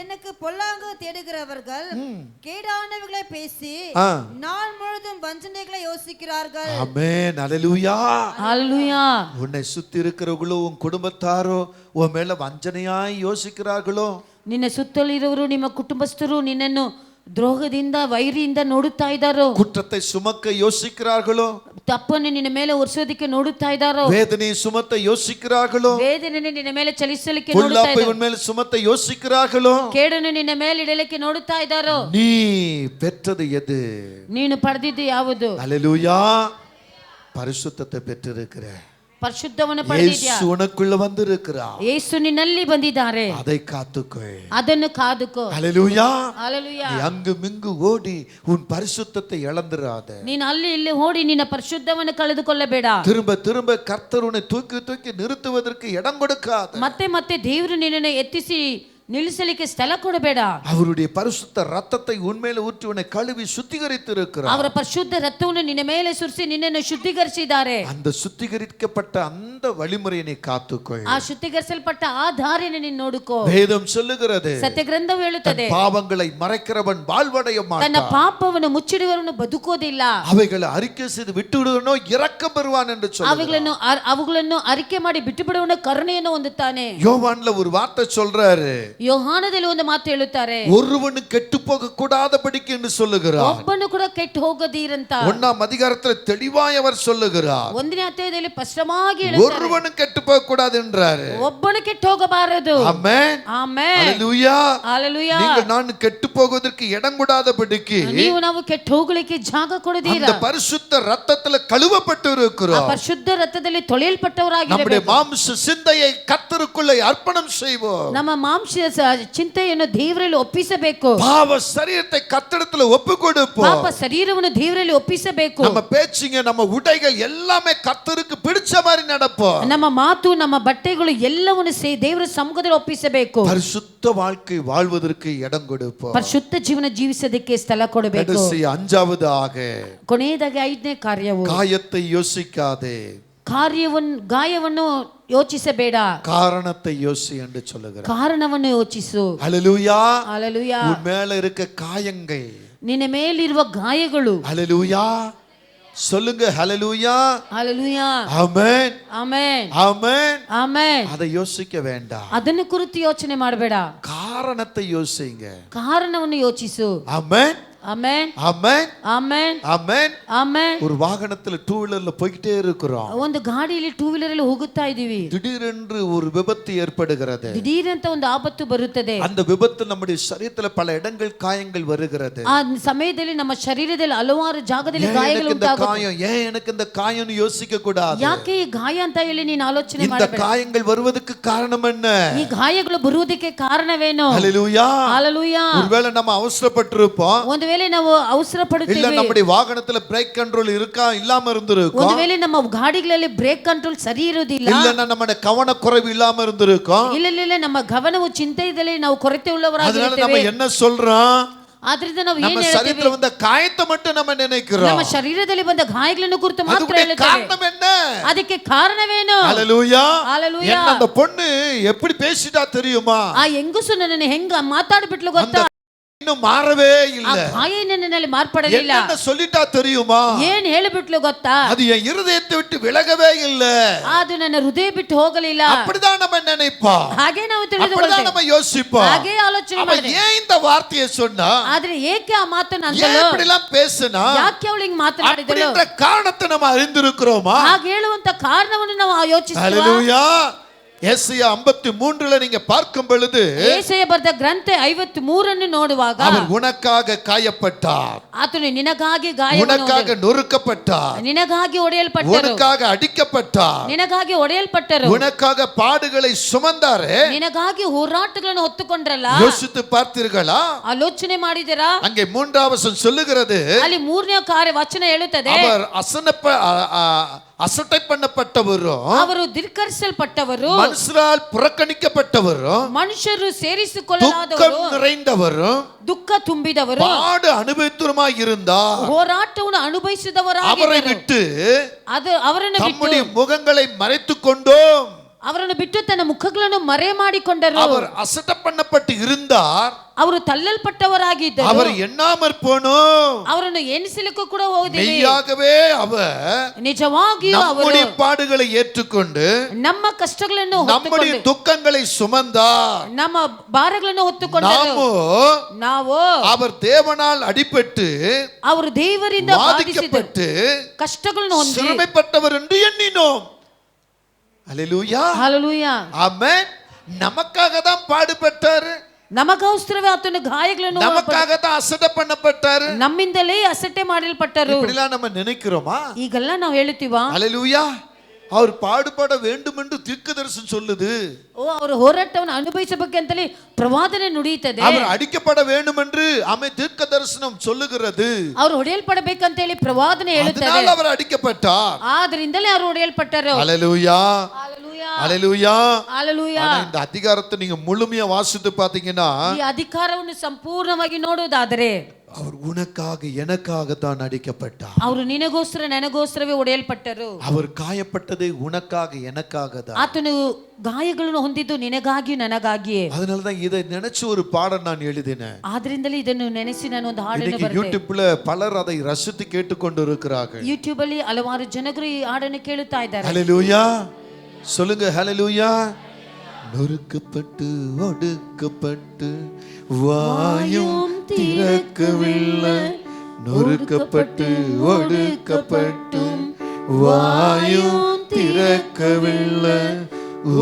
எனக்கு பொல்லாங்கு தேடுகிறவர்கள் கேடானவைகளை பேசி நாள் முழுதும் வஞ்சனைகளை யோசிக்கிறார்கள். ஆமென். ஹalleluya. ஹalleluya. உன்னை சுத்தி இருக்கிறவங்களோ உன் குடும்பத்தாரோ உன் மேல வஞ்சனையாய் யோசிக்கிறார்களோ? ನಿನ್ನ ಸುತ್ತಲಿರುವವರು ನಿಮ್ಮ ಕುಟುಂಬಸ್ಥರು ನಿನ್ನನ್ನು ದ್ರೋಹದಿಂದ ವೈರಿಯಿಂದ ನೋಡುತ್ತಾ ಇದ್ದಾರೋ? குற்றத்தை சுமக்க யோசிக்கிறார்களோ? ತಪ್ಪನ್ನು ನಿನ್ನ ಮೇಲೆ ಒರೆಸೋದಕ್ಕೆ ನೋಡುತ್ತಾ ಇದ್ದಾರೋ? வேதனை சுமத்த யோசிக்கிறார்களோ? ವೇದನೆ ನಿನ್ನ ಮೇಲೆ ಚಲಿಸಲಿಕ್ಕೆ ನೋಡುತ್ತಾ பொல்லாப்பை ಇದ್ದಾರೋ? உன் மேல் சுமத்த யோசிக்கிறார்களோ? ಕೇಡನ್ನು ನಿನ್ನ ಮೇಲೆ ಇಡಲಿಕ್ಕೆ ನೋಡುತ್ತಾ ಇದ್ದಾರೋ? நீ பெற்றது எது? ನೀನು ಪಡೆದಿದ್ದು ಯಾವುದು? ஹalleluya. பரிசுத்தத்தை பெற்றிருக்கிற. ಪರಿಶುದ್ಧವನ್ನು ಪಡೆದಿದ್ಯಾ? ಯೇಸು உனக்குள்ள வந்திருக்கிறார். ಯೇಸು ನಿನ್ನಲ್ಲಿ ಬಂದಿದ್ದಾರೆ. அதை காத்துக்கொள். ಅದನ್ನು ಕಾದುಕೋ. ஹalleluya. ஹalleluya. நீ அங்கு மிங்கு ஓடி உன் பரிசுத்தத்தை இழந்துராத. ನೀನು ಅಲ್ಲಿ ಇಲ್ಲಿ ಓಡಿ ನಿನ್ನ ಪರಿಶುದ್ಧವನ್ನು ಕಳೆದುಕೊಳ್ಳಬೇಡ. திரும்ப திரும்ப கர்த்தர் உன்னை தூக்கி தூக்கி நிறுத்துவதற்கு இடம் கொடுக்காத. ಮತ್ತೆ ಮತ್ತೆ ದೇವರು ನಿನ್ನನ್ನು ಎತ್ತಿಸಿ ನಿಲ್ಲಿಸಲಿಕ್ಕೆ ಸ್ಥಳ ಕೊಡಬೇಡ. அவருடைய பரிசுத்த ரத்தத்தை உன்மேல ஊற்றி உன்னை கழுவி சுத்திகரித்து இருக்கிறார். ಅವರ ಪರಿಶುದ್ಧ ರಕ್ತವನ್ನು ನಿನ್ನ ಮೇಲೆ ಸುರಿಸಿ ನಿನ್ನನ್ನು ಶುದ್ಧೀಕರಿಸಿದ್ದಾರೆ. அந்த சுத்திகரிக்கப்பட்ட அந்த வழிமுறையை நீ காத்துக்கொள். ಆ ಶುದ್ಧೀಕರಿಸಲ್ಪಟ್ಟ ಆ ದಾರಿಯನ್ನು ನೀನು ನೋಡಿಕೋ. வேதம் சொல்லுகிறது. ಸತ್ಯಗ್ರಂಥವು ಹೇಳುತ್ತದೆ. பாவங்களை மறைக்கிறவன் வாழ்வடைய ತನ್ನ மாட்டான். ಪಾಪವನ್ನು ಮುಚ್ಚಿಡುವವನು ಬದುಕೋದಿಲ್ಲ. அவைகளை அறிக்கை செய்து விட்டுவிடுவனோ இரக்கம் பெறுவான் என்று சொல்லுகிறார். ಅವುಗಳನ್ನು ಅರಿಕೆ ಮಾಡಿ ಬಿಟ್ಟು ಬಿಡುವವನು ಕರುಣೆಯನ್ನು ಹೊಂದುತ್ತಾನೆ. யோவான்ல ஒரு வார்த்தை சொல்றாரு. ಯೋಹಾನದಲ್ಲಿ ಒಂದು ಮಾತು ಹೇಳುತ್ತಾರೆ, ஒருவனு கெட்டு போக கூடாதபடிக்கு என்று சொல்லுகிறார். ಒಬ್ಬನು ಕೂಡ ಕೆಟ್ಟು ಹೋಗದೀರಂತ 1ஆம் அதிகாரத்தில் தெளிவாய் அவர் சொல்லுகிறார். 1ನೇ ಅಧ್ಯಾಯದಲ್ಲಿ ಸ್ಪಷ್ಟವಾಗಿ ಹೇಳುತ್ತಾರೆ, ஒருவனு கெட்டு போக கூடாது என்றாரு. ಒಬ್ಬನು ಕೆಟ್ಟು ಹೋಗಬಾರದು. ஆமென், ಆಮೆನ್, ஹalleluya. ஹalleluya. நீங்கள் நான் கெட்டு போவதற்கு இடம் கூடாதபடிக்கு ನೀವು ನಾವು ಕೆಟ್ಟು ಹೋಗಲಿಕ್ಕೆ ಜಾಗ ಕೊಡದೀರಾ, அந்த பரிசுத்த ரத்தத்தில் கழுவப்பட்டு ಆ இருக்கிறோம். ಪರಿಶುದ್ಧ ರಕ್ತದಲ್ಲಿ ತೊಳೆಯಲ್ಪಟ್ಟವರಾಗಿರಬೇಕು. நம்முடைய மாம்ச சிந்தையை கர்த்தருக்குள்ளே அர்ப்பணம் செய்வோம். ನಮ್ಮ ಮಾಂಸ ಚಿಂತೆಯನ್ನು ದೇವರಲ್ಲಿ ಒಪ್ಪಿಸಬೇಕು. பாவ சரீரத்தை கர்த்தரிடத்தில் ஒப்பு கொடுப்போம். ಪಾಪ ಶರೀರವನ್ನು ದೇವರಲ್ಲಿ ಒಪ್ಪಿಸಬೇಕು. நம்ம பேச்சுங்க, நம்ம உடைகள் எல்லாமே கர்த்தருக்கு பிடிச்ச மாதிரி நடப்போம். ನಮ್ಮ ಮಾತು, ನಮ್ಮ ಬಟ್ಟೆಗಳು ಎಲ್ಲವನ್ನು ದೇವರ ಸಮ್ಮುಖದಲ್ಲಿ ಒಪ್ಪಿಸಬೇಕು. பரிசுத்த வாழ்க்கை வாழ்வதற்கு இடம் கொடுப்போம். ಪರಿಶುದ್ಧ ಜೀವನ ಜೀವಿಸೋದಕ್ಕೆ ಸ್ಥಳ ಕೊಡಬೇಕು. கடைசி 5ஆவதாக ಕೊನೆಯದಾಗಿ 5ನೇ ಕಾರ್ಯವು, காயத்தை யோசிக்காதே, ಗಾಯವನ್ನು ಯೋಚಿಸಬೇಡ, காரணத்தை யோசி என்று சொல்லுகிறார். ಕಾರಣವನ್ನು ಯೋಚಿಸು. ஹalleluya. ஹalleluya. உன் மேல இருக்க காயங்கள், ನಿನ್ನ ಮೇಲಿರುವ ಗಾಯಗಳು, ஹalleluya சொல்லுங்க, ஹalleluya. ஹalleluya. ஆமென், ಆಮೆನ್, ஆமென். ಆಮೆನ್. அதை யோசிக்க வேண்டாம், ಅದನ್ನು ಕುರಿತು ಯೋಚನೆ ಮಾಡಬೇಡ, காரணத்தை யோசிங்க. ಕಾರಣವನ್ನು ಯೋಚಿಸು. ஆமென், ಆಮೆನ್, ஆமென், ಆಮೆನ್, ஆமென். ಆಮೆನ್. ஒரு வாகனத்துல 2 வீலர்ல போய்கிட்டே இருக்கிறோம். ಒಂದು ಗಾಡಿಯಲ್ಲಿ 2 ವೀಲರ್ ಅಲ್ಲಿ ಹೋಗುತ್ತಾ ಇದೀವಿ. திடீரென்று ஒரு விபத்து ஏற்படுகிறது. ದಿಢೀರಂತ ಒಂದು ಆಪತ್ತು ಬರುತ್ತದೆ. அந்த விபத்து நம்முடைய சரீரத்துல பல இடங்கள் காயங்கள் வருகிறது. ಆ ಸಮಯದಲ್ಲಿ ನಮ್ಮ ಶರೀರದಲ್ಲಿ ಹಲವಾರು ಜಾಗದಲ್ಲಿ ஏன் ಗಾಯಗಳು எனக்கு இந்த ಉಂಟಾಗುತ್ತವೆ. காயம், ஏன் எனக்கு இந்த காயம்னு யோசிக்க கூடாது. ಯಾಕೆ ಈ ಗಾಯ ಅಂತ ಹೇಳಿ ನೀನು ಆಲೋಚನೆ இந்த ಮಾಡಬೇಡ. காயங்கள் வருவதற்கு காரணம் என்ன? ಈ ಗಾಯಗಳು ಬರುವುದಕ್ಕೆ ಕಾರಣವೇನು? ஹalleluya. ஹalleluya. ஒருவேளை நம்ம அவசரப்பட்டிருப்போம், ಒಂದು ವೇಳೆ ನಾವು ಅವಸರ இல்ல ಪಡುತ್ತೇವೆ, நம்முடைய வாகனத்துல பிரேக் கண்ட்ரோல் இருக்கா இல்லாம இருந்திருக்கும், ಒಂದು ವೇಳೆ ನಮ್ಮ ಗಾಡಿಗಳಲ್ಲಿ ಬ್ರೇಕ್ ಕಂಟ್ರೋಲ್ ಸರಿ ಇರುವುದಿಲ್ಲ, இல்லன்னா நம்ம கவனக்குறைவு இல்லாம இருந்திருக்கும். ಇಲ್ಲ ನಮ್ಮ ಗಮನವು ಚಿಂತೆಯಲ್ಲಿ ನಾವು ಕೊರತೆ அதனால ಉಳ್ಳವರಾಗಿರುತ್ತೇವೆ. நம்ம என்ன சொல்றோம்? ಆದ್ರಿಂದ ನಾವು நம்ம ಏನು ಹೇಳ್ತೇವೆ? சரீரத்துல வந்த காயத்தை மட்டும் நம்ம நினைக்கிறோம். ನಮ್ಮ ಶರೀರದಲ್ಲಿ ಬಂದ ಗಾಯಗಳನ್ನು ಕುರಿತು ಮಾತ್ರ அதுக்கு ಹೇಳುತ್ತೇವೆ. காரணம் என்ன? ಅದಕ್ಕೆ ಕಾರಣವೇನು? ஹalleluya. ஹalleluya. என்ன அந்த பொண்ணு எப்படி பேசிட்டா தெரியுமா? ಆ ಹೆಂಗಸು ನನ್ನನ್ನು ಹೆಂಗ ಮಾತಾಡ್ಬಿಟ್ಲು ಗೊತ್ತಾ? இன்னும் மாறவே ಆ இல்ல. ಗಾಯ ನನ್ನಲ್ಲಿ ಮಾರ್ಪಡಲಿಲ್ಲ. என்ன சொல்லிட்டா தெரியுமா? ಏನ್ ಹೇಳಿಬಿಟ್ಲು ಗೊತ್ತಾ? அது என் இருதயத்தை விட்டு விலகவே இல்ல. ಅದು ನನ್ನ ಹೃದಯ ಬಿಟ್ಟು ಹೋಗಲಿಲ್ಲ. அப்படிதான் நம்ம நினைப்போம், ಹಾಗೆ ನಾವು அப்படிதான் ತಿಳಿದುಕೊಳ್ಳುತ್ತೇವೆ, நம்ம யோசிப்போம். ಹಾಗೆ ಆಲೋಚನೆ அவ ಮಾಡಿದೆ. ஏன் இந்த வார்த்தையை சொன்னா, ಆದ್ರೆ ಏಕೆ ಆ ಮಾತನ್ನ ஏன் ಅಂತಲೋ, இப்படி எல்லாம் பேசினா, ಯಾಕೆ ಅವಳು ಹಿಂಗ್ ಮಾತನಾಡಿದಳು, அப்படின்ற காரணத்தை நம்ம அறிந்திருக்கிறோமா? ಹಾಗೆ ಹೇಳುವಂತ ಕಾರಣವನ್ನು ನಾವು ಯೋಚಿಸುವ. ஹalleluya. ஏசாயா 53ல நீங்க பார்க்கும் பொழுது, ಏಸಾಯ ಬರೆದ ಗ್ರಂಥ 53 ನೋಡುವಾಗ, அவர் உனக்காக காயப்பட்டார், ಆತನು ನಿನಗಾಗಿ ಗಾಯವನ್ನು உனக்காக நொறுக்கப்பட்டார், ನಿನಗಾಗಿ ಒಡೆಯಲ್ಪಟ್ಟರು, உனக்காக அடிக்கப்பட்டார், ನಿನಗಾಗಿ ಒಡೆಯಲ್ಪಟ್ಟರು, உனக்காக பாடுகளை சுமந்தாரே. ನಿನಗಾಗಿ ಹೋರಾಟಗಳನ್ನು ಹೊತ್ತುಕೊಂಡ್ರಲ್ಲ. யோசித்து பார்த்தீர்களா? ಆಲೋಚನೆ ಮಾಡಿದಿರಾ? அங்கே 3ஆம் வசனம் சொல்லுகிறது, ಅಲ್ಲಿ 3ನೇ ವಚನ ಹೇಳುತ್ತದೆ, அவர் அசட்டை பண்ணப்பட்டவரும், ಅವರು ಧಿಕ್ಕರಿಸಲ್ಪಟ್ಟವರು, மனுஷரால் புறக்கணிக்கப்பட்டவரும், ಮನುಷ್ಯರು துக்கம் ಸೇರಿಸಿಕೊಳ್ಳಲಾದವರು, நிறைந்தவரும், ದುಃಖ ತುಂಬಿದವರು, பாடு அனுபவித்தவருமாய் இருந்தார். ಹೋರಾಟವನ್ನು அவரை ಅನುಭವಿಸಿದವರಾಗಿದ್ದರು. விட்டு ಅವರನ್ನು தம்முடைய ಬಿಟ್ಟು முகங்களை மறைத்துக் கொண்டோம். ಅವರನ್ನು ಬಿಟ್ಟು ತನ್ನ ಮುಖಗಳನ್ನು ಮರೆ ಮಾಡಿಕೊಂಡರು. அவர் அசட்டை பண்ணப்பட்டு இருந்தார், ಅವರು ತಳ್ಳಲ್ಪಟ್ಟವರಾಗಿದ್ದರು. அவர் எண்ணாமற் போனோம். ಅವರನ್ನು ಎಣಿಸಲಿಕ್ಕೂ ಕೂಡ ಹೋಗಲಿಲ್ಲ. மெய்யாகவே அவர் ನಿಜವಾಗಿಯೂ ಅವರು நம்முடைய பாடுகளை ஏற்றுக்கொண்டு ನಮ್ಮ ಕಷ್ಟಗಳನ್ನು நம்முடைய ಹೊತ್ತುಕೊಂಡು துக்கங்களை சுமந்தார். ನಮ್ಮ ಭಾರಗಳನ್ನು ಹೊತ್ತುಕೊಂಡರು. நாமோ ನಾವು அவர் தேவனால் அடிபட்டு ಅವರು ದೇವರಿಂದ ಬಾಧಿಸಿದ பாதிக்கப்பட்டு ಕಷ್ಟಗಳನ್ನು ಹೊಂದಿ சிறுமைப்பட்டவர் என்று எண்ணினோம். அல்லேலூயா. ஹalleluya. ஆமென். நமக்காக தான் பாடுபட்டாரு, ನಮಗೋಸ್ಕರವೇ ಆತನ ಗಾಯಗಳನ್ನು நமக்காக தான் அசட்டை பண்ணப்பட்டாரு. ನಮ್ಮಿಂದಲೇ ಅಸಟ್ಟೆ ಮಾಡಲ್ಪಟ್ಟರು. இப்படிலாம் நம்ம நினைக்கிறோமா? ಈಗೆಲ್ಲ ನಾವು ಹೇಳುತ್ತೀವಾ? அல்லேலூயா. அவர் பாடுபட வேண்டும் என்று தீர்க்கதரிசனம் சொல்லுது. ಓ ಅವರು ಹೋರಾಟವನ್ನು ಅನುಭವಿಸಬೇಕಂತಲೇ ಪ್ರವಾದನೆ ನುಡಿಯುತ್ತದೆ. அவர் அடிக்கப்பட வேண்டும் என்று தீர்க்கதரிசனம் சொல்லுகிறது. ಅವರು ಹೊಡೆಯಲ್ಪಡಬೇಕಂತ ಹೇಳಿ ಪ್ರವಾದನೆ ಹೇಳುತ್ತದೆ. அதனால் அவர் அடிக்கப்பட்டார். ಆದ್ರಿಂದಲೇ ಅವರು ಹೊಡೆಯಲ್ಪಟ್ಟರು. அல்லேலூயா. ஹalleluya. அல்லேலூயா. ஹalleluya. ஆனா இந்த அதிகாரத்தை நீங்க முழுமையா வாசித்து பாத்தீங்கன்னா, ಈ ಅಧಿಕಾರವನ್ನು ಸಂಪೂರ್ಣವಾಗಿ ನೋಡುವುದಾದರೆ, அவர் உனக்காக எனக்காக தான் அடிக்கப்பட்டார். ಅವರು ನಿನಗೋಸ್ಕರ ನನಗೋಸ್ಕರವೇ ಹೊಡೆಯಲ್ಪಟ್ಟರು. அவர் காயப்பட்டதே உனக்காக எனக்காக தான். ಆತನು ಗಾಯಗಳನ್ನು ಹೊಂದಿದ್ದು ನಿನಗಾಗಿ ನನಗಾಗಿಯೇ. அதனால தான் இதை நினைச்சு ஒரு பாடம் நான் எழுதினேன். ಆದ್ರಿಂದಲೇ ಇದನ್ನು ನೆನೆಸಿ ನಾನು ಒಂದು ಹಾಡನ್ನು இன்னைக்கு ಬರೆದೆ. யூடியூப்ல பலர் அதை ரசித்து கேட்டுக்கொண்டு இருக்கிறார்கள். ಯೂಟ್ಯೂಬ್ ಅಲ್ಲಿ ಹಲವಾರು ಜನರು ಈ ಹಾಡನ್ನು ಕೇಳುತ್ತಾ ಇದ್ದಾರೆ. ஹalleluya. சொல்லுங்க ஹalleluya. நொறுக்கப்பட்டு ஒடுக்கப்பட்டு வாயும் திறக்கவில்லை. நொறுக்கப்பட்டு ஒடுக்கப்பட்டும் வாயும் திறக்கவில்லை.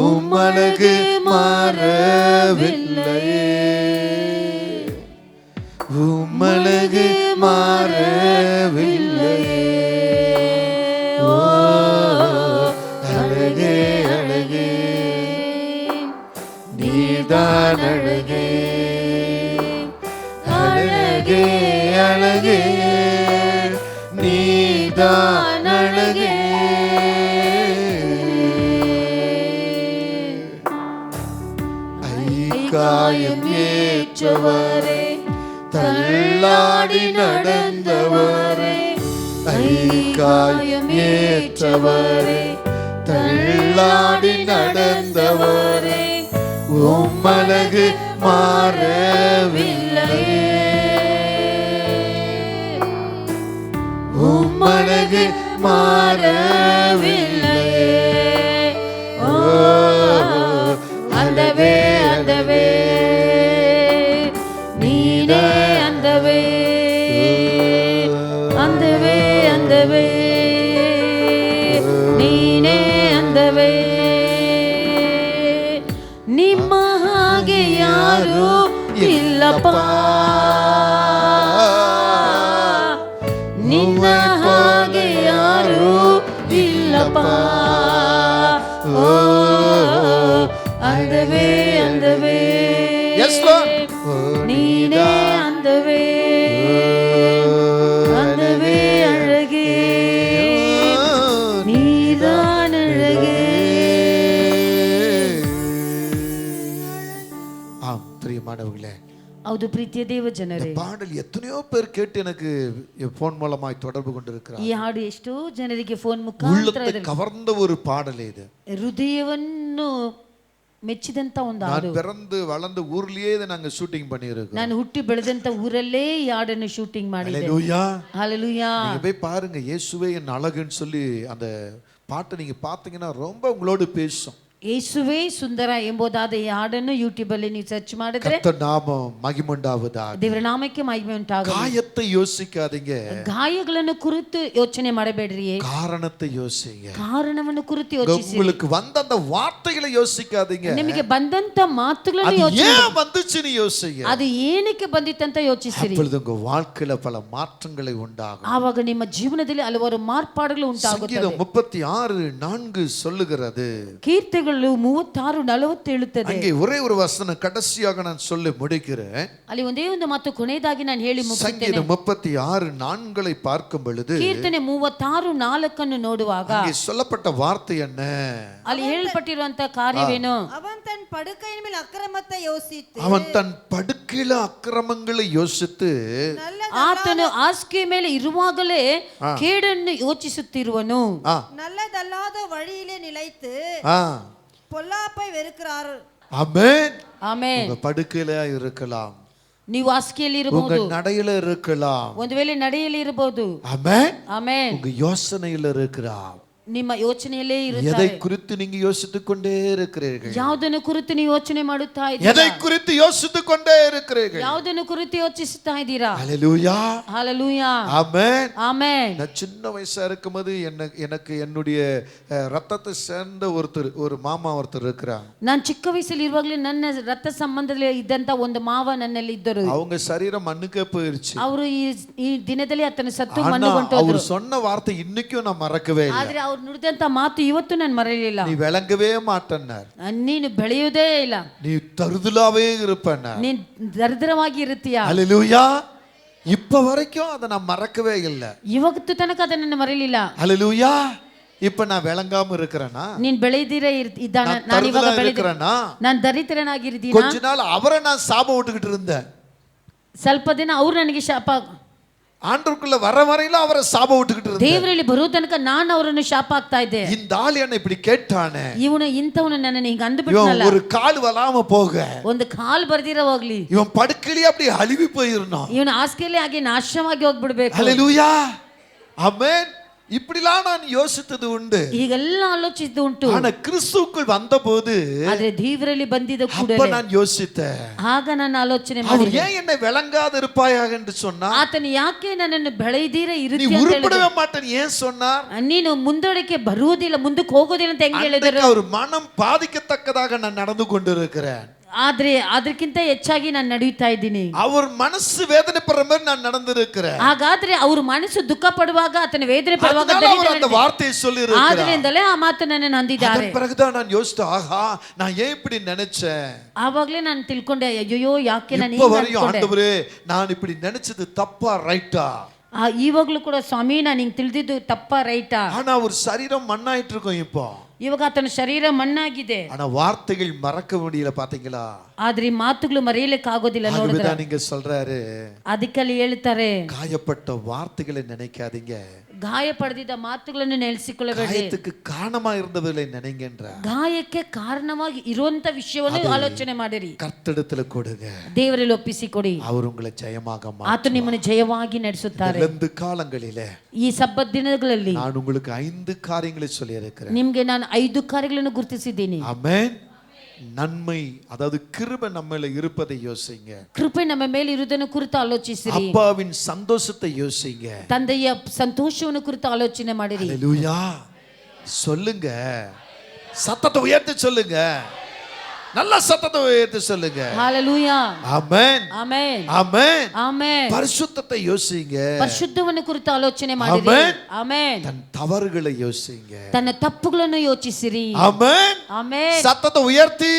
உம்மழகு மாறவில்லை. உம்மழகு மாறவில்லை. ஓ அழகே அழகே நீதான் அழகே. அழகே அழகே நீதான் அழகே. ஐக்காயம் ஏற்றவரே தள்ளாடி நடந்தவரே. ஐக்காயம் ஏற்றவரே தள்ளாடி நடந்தவரே. உம்மழகு மாறவில்லை. உம்மழகு மாறவில்லை. ஓ அந்தவே அந்தவே நீனே அந்தவே அந்தவே அந்தவே ನೀನೇ ಅಂದವೇ. ನಿಮ್ಮ ಹಾಗೆ ಯಾರು ಇಲ್ಲಪ್ಪ. ನಿನ್ನ ಹಾಗೆ ಯಾರು ಇಲ್ಲಪ್ಪ. ಓ ಅಂದವೇ ಅಂದವೇ. Yes, Lord. ನೀನೇ ಅಂದವೇ ಅಂದವೇ ಅழகே நீதான் அழகே. ஆம் பிரியமானவர்களே, ಹೌದು ಪ್ರೀತಿಯ ದೇವ ಜನರೇ, பாடல் எத்தனையோ பேர் கேட்டு எனக்கு போன் மூலமாய் தொடர்பு கொண்டிருக்கிறார். ಈ ಹಾಡು ಎಷ್ಟೋ ಜನರಿಗೆ ಫೋನ್ ಮುಖಾಂತರ உள்ளத்தை கவர்ந்த ஒரு பாடல் இது. ಹೃದಯವನ್ನು ಮೆಚ್ಚಿದಂತ ಒಂದು ಹಾಡು. நான் பிறந்து வளர்ந்த ஊர்லயே இதை நாங்க ஷூட்டிங் பண்ணியிருக்கோம். ನಾನು ಹುಟ್ಟಿ ಬೆಳೆದಂತ ಊರಲ್ಲೇ ಈ ಹಾಡನ್ನು ಶೂಟಿಂಗ್ ಮಾಡಿದ್ದೆ. ஹalleluya. ஹalleluya. நீங்க போய் பாருங்க, இயேசுவே என் அழகுன்னு சொல்லி அந்த பாட்டை நீங்க பாத்தீங்கன்னா ரொம்ப உங்களோடு பேசும். ಯೇಸುವೇ ಸುಂದರ ಎಂಬುದಾದ ಈ ಹಾಡನ್ನು ಯೂಟ್ಯೂಬ್ ಅಲ್ಲಿ ನೀವು ಸರ್ಚ್ ಮಾಡಿದ್ರೆ கர்த்தர் நாமம் மகிமையுண்டாவதாக. ದೇವರ ನಾಮಕ್ಕೆ ಮಹಿಮೆ ಉಂಟಾಗಲಿ. காயத்தை யோசிக்காதீங்க, ಗಾಯಗಳನ್ನು ಕುರಿತು ಯೋಚನೆ ಮಾಡಬೇಡ್ರಿ, காரணத்தை யோசிங்க. ಕಾರಣವನ್ನು ಕುರಿತು ಯೋಚಿಸಿ. உங்களுக்கு வந்த அந்த வார்த்தைகளை யோசிக்காதீங்க, ನಿಮಗೆ ಬಂದಂತ ಮಾತುಗಳನ್ನು ಯೋಚನೆ ஏன் வந்துச்சுன்னு யோசிங்க. ಅದು ಏನಕ್ಕೆ ಬಂದಿತ್ತಂತ ಯೋಚಿಸಿರಿ. அப்பொழுது உங்க வாழ்க்கையில பல மாற்றங்களை உண்டாகும். ಆವಾಗ ನಿಮ್ಮ ಜೀವನದಲ್ಲಿ ಹಲವಾರು ಮಾರ್ಪಾಡುಗಳು ಉಂಟಾಗುತ್ತವೆ. சங்கீதம் 36:4 சொல்லுகிறது. ಕೀರ್ತನೆಗಳು 36:40 ಹೇಳುತ್ತದೆ. அங்கே ஒரே ஒரு வசனம் கடைசியாக நான் சொல்லி முடிக்கிறேன். ಅಲ್ಲಿ ಒಂದೇ ಒಂದು ಮಾತು ಕೊನೆಯದಾಗಿ ನಾನು ಹೇಳಿ ಮುಗಿಸುತ್ತೇನೆ. சங்கீதம் 36:4 பார்க்கும் பொழுது ಕೀರ್ತನೆ 36:4 ನೋಡುವಾಗ அங்கே சொல்லப்பட்ட வார்த்தை என்ன? ಅಲ್ಲಿ ಹೇಳಲ್ಪಟ್ಟಿರುವಂತ ಕಾರ್ಯವೇನು? அவன் தன் படுக்கையின் மேல் அக்கிரமத்தை யோசித்து அவன் தன் படுக்கையில அக்கிரமங்களை யோசித்து ಆತನು ಹಾಸಿಗೆ ಮೇಲೆ ಇರುವಾಗಲೇ ಕೇಡನ್ನು ಯೋಚಿಸುತ್ತಿರುವನು. நல்லதல்லாத வழியிலே நிலைத்து பொல்லாப்பை வெறுக்கிறார். ஆமென். ಆಮೆನ್. உங்க படுக்கையில இருக்கலாம், ನೀವು ಹಾಸಿಗೆಯಲ್ಲಿ உங்க ಇರಬಹುದು, நடையில இருக்கலாம். ಒಂದು ವೇಳೆ ನಡೆಯಲ್ಲಿ ಇರಬಹುದು. ஆமென். ಆಮೆನ್. உங்க யோசனையில இருக்கலாம். ನಿಮ್ಮ ಯೋಚನೆಯಲ್ಲೇ எதை ಇರುತ್ತಾರೆ. குறித்து நீங்க யோசித்துக் கொண்டே இருக்கிறீர்கள்? ಯಾವುದನ್ನು ಕುರಿತು ನೀವು ಯೋಚನೆ ಮಾಡುತ್ತಾ எதை ಇದ್ದೀರಾ? குறித்து யோசித்துக் கொண்டே இருக்கிறீர்கள்? ಯಾವುದನ್ನು ಕುರಿತು ಯೋಚಿಸುತ್ತಾ ಇದ್ದೀರಾ? ஹalleluya. ஹalleluya. ஆமென். ஆமென். நான் சின்ன வயசா இருக்கும்போது எனக்கு என்னுடைய ரத்தத்தை சேர்ந்த ஒரு மாமா ஒருத்தர் இருக்கிறாங்க. ನಾನು ಚಿಕ್ಕ ವಯಸ್ಸಲ್ಲಿ ಇರುವಾಗಲೇ ನನ್ನ ರಕ್ತ ಸಂಬಂಧದಲ್ಲಿ ಇದ್ದಂತ ಒಂದು ಮಾವ ನನ್ನಲ್ಲಿ ಇದ್ದರು. அவங்க சரீரம் மண்ணுக்கே போயிருச்சு. ಅವರು ಈ ದಿನದಲ್ಲಿ ಆತನ ಸತ್ತು ஆனா ಮಣ್ಣು ಹೊಂಟೋದ್ರು. அவர் சொன்ன வார்த்தை இன்னைக்கும் நான் மறக்கவே இல்லை. ಆದ್ರೆ ಅವ್ರು ನುಡಿದಂತ ಮಾತು ಇವತ್ತು ನಾನು ಮರೆಯಲಿಲ್ಲ. நீ விளங்கவே மாட்டேன்னார். ನೀನು ಬೆಳೆಯುವುದೇ ಇಲ್ಲ, நீ தருதலாவே இருப்பேன்னார். ನೀನ್ ದರಿದ್ರವಾಗಿ ಇರುತ್ತೀಯ. ஹalleluya. இப்ப வரைக்கும் அதை நான் மறக்கவே இல்லை. ಇವತ್ತು ತನಕ ಅದನ್ನ ಮರೆಯಲಿಲ್ಲ. ஹalleluya. இப்ப நான் விளங்காம இருக்கிறேனா? ನೀನ್ ಬೆಳೆದಿರೇ ಇದ್ದಾನ. ನಾನು ಇವಾಗ ಬೆಳೆದಿರேனா? ನಾನು ದರಿದ್ರನಾಗಿರ್ತೀನಿ. கொஞ்ச நாள் அவரை நான் சாபம் விட்டுக்கிட்டு இருந்தேன். ಸ್ವಲ್ಪ ದಿನ ಅವ್ರು ನನಗೆ ಶಾಪ, ஆண்டவருக்குள்ள வர வரையில அவரை சாபம் விட்டுக்கிட்டு இருந்தேன். ದೇವರಲ್ಲಿ ಬರೋ ತನಕ ನಾನು ಅವರನ್ನು ಶಾಪ ಆಗ್ತಾ ಇದ್ದೆ. இந்த ஆள் என்ன இப்படி கேட்டானே, ಇವನು ಇಂಥವನು ನನ್ನ ಹಿಂಗ ಅಂದ್ಬಿಟ್ನಲ್ಲ, ஒரு கால் வராம போக, ಒಂದು ಕಾಲ್ ಬರ್ದಿರ ಹೋಗ್ಲಿ, இவன் படுக்கையிலே அப்படி அழுவி போயிருந்தான். ಇವನು ಹಾಸಿಗೆಯಲ್ಲಿ ಹಾಗೆ ನಾಶವಾಗಿ ಹೋಗ್ಬಿಡ್ಬೇಕು. ஹalleluya. ஆமென். இப்படிலாம் நான் யோசித்தது உண்டு. ಹೀಗೆಲ್ಲ ಆಲೋಚಿಸಿದ್ದು ಉಂಟು. ஆனா கிறிஸ்துவுக்குள் வந்தபோது ಆದ್ರೆ ದೇವರಲ್ಲಿ ಬಂದಿದ அப்ப ಕೂಡಲೇ நான் யோசித்தேன், ಆಗ ನಾನು ಆಲೋಚನೆ அவர் ಮಾಡಿದೆ, ஏன் என்னை விளங்காத இருப்பாயாக என்று சொன்னார். ಆತನು ಯಾಕೆ ನನ್ನನ್ನು ಬೆಳೆಯದಿರ நீ ಇರುತ್ತಿ ಅಂತ உருப்படவே ಹೇಳಿದ್ರು. மாட்டேன் ஏன் சொன்னார். ನೀನು ಮುಂದೋಡಕ್ಕೆ ಬರುವುದಿಲ್ಲ, ಮುಂದಕ್ಕೆ ಹೋಗೋದಿಲ್ಲ ಅಂತ ಹೆಂಗ್ ಹೇಳಿದರು. அவர் மனம் பாதிக்கத்தக்கதாக நான் நடந்து கொண்டிருக்கிறேன். ಆದ್ರೆ ಅದಕ್ಕಿಂತ ಹೆಚ್ಚಾಗಿ ನಾನು ನಡೆಯುತ್ತಾ ಇದ್ದೀನಿ. அவர் மனசு வேதனை படுற மாதிரி நான் நடந்திருக்கிறேன். ಹಾಗಾದ್ರೆ ಅವ್ರ ಮನಸ್ಸು ದುಃಖ ಪಡುವಾಗ, ಆತನ ವೇದನೆ ಪಡುವಾಗ அவர் அந்த வார்த்தையை சொல்லி இருக்கிறார். ಆದ್ರಿಂದಲೇ ಆ ಮಾತನ್ನ ನಂದಿದ್ದಾರೆ. பிறகுதான் நான் யோசித்தேன், ஆஹா நான் ஏன் இப்படி நினைச்சேன். ಆವಾಗ್ಲೇ ನಾನು ತಿಳ್ಕೊಂಡೆ, ಅಯ್ಯೋ ಯಾಕೆ ನಾನು இப்ப வரையும் ஆண்டவரே நான் இப்படி நினைச்சது தப்பா ரைட்டா. ಇವಾಗ್ಲೂ ಕೂಡ ಸ್ವಾಮಿ ನಾನು ಹಿಂಗ್ ತಿಳಿದಿದ್ದು ತಪ್ಪ ರೈಟಾ. ஆனா ஒரு சரீரம் மண்ணாயிட்டு இருக்கும் இப்போ. ಇವಾಗ ಆತನ ಶರೀರ ಮಣ್ಣಾಗಿದೆ. ஆனா வார்த்தைகள் மறக்க முடியல பாத்தீங்களா. ಆದ್ರೆ ಈ ಮಾತುಗಳು ಮರೆಯಲಿಕ್ಕೆ ಆಗೋದಿಲ್ಲ ನೋಡಿದ್ರೆ. நீங்க சொல்றாரு, ಅದಕ್ಕಲ್ಲಿ ಹೇಳ್ತಾರೆ, காயப்பட்ட வார்த்தைகளை நினைக்காதீங்க, ಗಾಯ ಪಡೆದಿದ್ದ ಮಾತುಗಳನ್ನು ನೆನೆಸಿಕೊಳ್ಳಬೇಡಿ, காயத்துக்கு காரணமா இருந்தவர்களை நினைங்கன்ற. ಗಾಯಕ್ಕೆ ಕಾರಣವಾಗಿ ಇರುವಂತ ವಿಷಯವನ್ನು ಆಲೋಚನೆ ಮಾಡಿರಿ. கர்த்தரிடத்துல கொடுங்க, ದೇವರಲ್ಲಿ ಒಪ್ಪಿಸಿಕೊಡಿ, அவர் உங்களை ஜெயமாக ಆತ ನಿಮ್ಮನ್ನು ಜಯವಾಗಿ ನಡೆಸುತ್ತಾರೆ. 2 காலங்களிலே ಈ ಸಬ್ಬತ್ ದಿನಗಳಲ್ಲಿ நான் உங்களுக்கு 5 காரியங்களை சொல்லி இருக்கிறேன். ನಿಮ್ಗೆ ನಾನು 5 ಕಾರ್ಯಗಳನ್ನು ಗುರುತಿಸಿದ್ದೀನಿ. ஆமென். நன்மை, அதாவது கிருபை நம்மள இருப்பதை யோசிங்க. ಕೃಪೆ ನಮ್ಮ ಮೇಲೆ ಇರುವುದನ್ನು ಕುರಿತು ಆಲೋಚಿಸಿರಿ. அப்பாவின் சந்தோஷத்தை யோசிங்க. ತಂದೆಯ ಸಂತೋಷವನ್ನು ಕುರಿತು ಆಲೋಚನೆ ಮಾಡಿರಿ. ஹல்லேலூயா சொல்லுங்க, சத்தத்தை உயர்த்தி சொல்லுங்க, நல்ல சத்தத்தை உயர்த்தி சொல்லுங்க. ஹalleluya. ஆமென் ಆಮೆನ್. ஆமென். ಆಮೆನ್. பரிசுத்தத்தை யோசிங்க. ಪರಿಶುದ್ಧವನ್ನು ಕುರಿತು ಆಲೋಚನೆ ಮಾಡಿರಿ. ஆமென். ಆಮೆನ್. தன் தவறுகளை யோசிங்க. ತನ್ನ ತಪ್ಪುಗಳನ್ನು ಯೋಚಿಸಿರಿ. ஆமென். ಆಮೆನ್. சத்தத்தை உயர்த்தி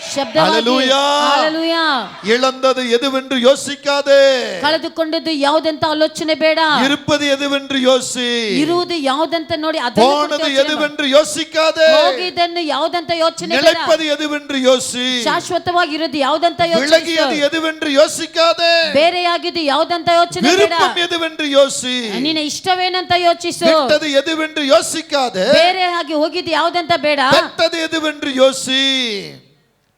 ಶಬ್ದವಾಗಿ ஹalleluya. ಹalleluya. இழந்தது எதுவென்று யோசிக்காதே, ಕಳೆದುಕೊಂಡದ್ದು ಯಾವುದಂತ ಆಲೋಚನೆ ಬೇಡ, இருப்பது எதுவென்று யோசி. ಇರುವುದು ಯಾವುದಂತ ನೋಡಿ ಅದನ್ನು போனது எதுவென்று யோசிக்காதே, ಹೋಗಿದ್ದನ್ನು ಯಾವುದಂತ ಯೋಚನೆ ಬೇಡ, நிலைப்பது எதுவென்று யோசி. ಶಾಶ್ವತವಾಗಿ ಇರೋದು ಯಾವುದಂತ ಯೋಚನೆ, விலகியது எதுவென்று யோசிக்காதே, ಬೇರೆಯಾಗಿದ್ದು ಯಾವುದಂತ ಯೋಚನೆ ಬೇಡ, விருப்பம் எதுவென்று யோசி. ನಿನ್ನ ಇಷ್ಟವೇನಂತ ಯೋಚಿಸು, விட்டது எதுவென்று யோசிக்காதே, ಬೇರೆ ಆಗಿ ಹೋಗಿದ್ದು ಯಾವುದಂತ ಬೇಡ, பெற்றது எதுவென்று யோசி.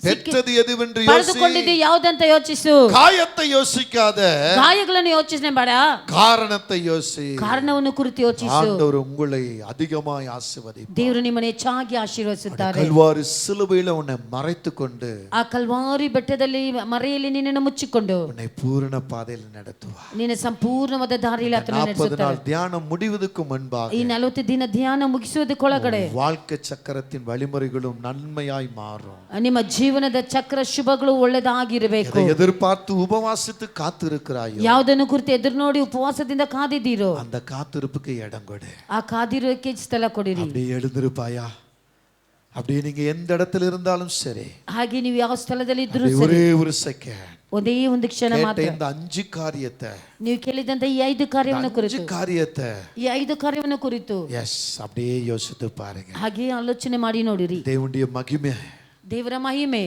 பெற்றது எதுவென்று யோசி. ಪಡೆದುಕೊಂಡಿದ್ದು ಯಾವುದಂತ ಯೋಚಿಸು, காயத்தை யோசிக்காத, ಗಾಯಗಳನ್ನು ಯೋಚನೆ ಬೇಡ, காரணத்தை யோசி. ಕಾರಣವನ್ನು ಕುರಿತು ಯೋಚಿಸು. ஆண்டவர் உங்களை அதிகமாய் ஆசீர்வதிப்பார். ದೇವರು ನಿಮ್ಮನ್ನು ಹೆಚ್ಚಾಗಿ ಆಶೀರ್ವದಿಸುತ್ತಾರೆ. கல்வாரி சிலுவையில உன்னை மறைத்து கொண்டு ಆ ಕಲ್ವಾರಿ ಬೆಟ್ಟದಲ್ಲಿ ಮರೆಯಲ್ಲಿ ನಿನ್ನನ್ನು ಮುಚ್ಚಿಕೊಂಡು உன்னை பூரண பாதையில் நடத்துவார். ನಿನ್ನ ಸಂಪೂರ್ಣವಾದ ದಾರಿಯಲ್ಲಿ ಆತನು 40 ನಡೆಸುತ್ತಾರೆ. நாள் தியானம் முடிவதற்கு முன்பாக ಈ 40 ದಿನ ಧ್ಯಾನ ಮುಗಿಸುವುದಕ್ಕೊಳಗಡೆ வாழ்க்கை சக்கரத்தின் வழிமுறைகளும் நன்மையாய் மாறும். ನಿಮ್ಮ ಜೀವನದ ಚಕ್ರ ಶುಭಗಳು ಒಳ್ಳೆದಾಗಿರಬೇಕು. எதை எதிர்பார்த்து உபவாசித்து காத்திருக்கிறாயோ, ಯಾವುದನ್ನು ಕುರಿತು ಎದುರು ನೋಡಿ ಉಪವಾಸದಿಂದ ಕಾದಿದ್ದೀರೋ அந்த காத்திருப்புக்கு இடம் கொடு. ಆ ಕಾದಿರೋಕೆ ಸ್ಥಳ ಕೊಡಿರಿ. அப்படியே எழுந்திருப்பாயா, அப்படியே நீங்க எந்த இடத்துல இருந்தாலும் சரி, ಹಾಗೆ ನೀವು ಯಾವ ಸ್ಥಳದಲ್ಲಿ ಇದ್ರೂ அப்படியே ಸರಿ, ஒரே ஒரு செகண்ட் ಒಂದೇ ಒಂದು ಕ್ಷಣ ಮಾತ್ರ இந்த 5 காரியத்தை, ನೀವು ಕೇಳಿದಂತ ಈ 5 ಕಾರ್ಯವನ್ನು 5 ಕುರಿತು, காரியத்தை ಈ 5 ಕಾರ್ಯವನ್ನು ಕುರಿತು அப்படியே யோசித்து பாருங்க. ಹಾಗೆ ಆಲೋಚನೆ ಮಾಡಿ ನೋಡಿರಿ. தேவனுடைய மகிமை, ದೇವರ ಮಹಿಮೆ,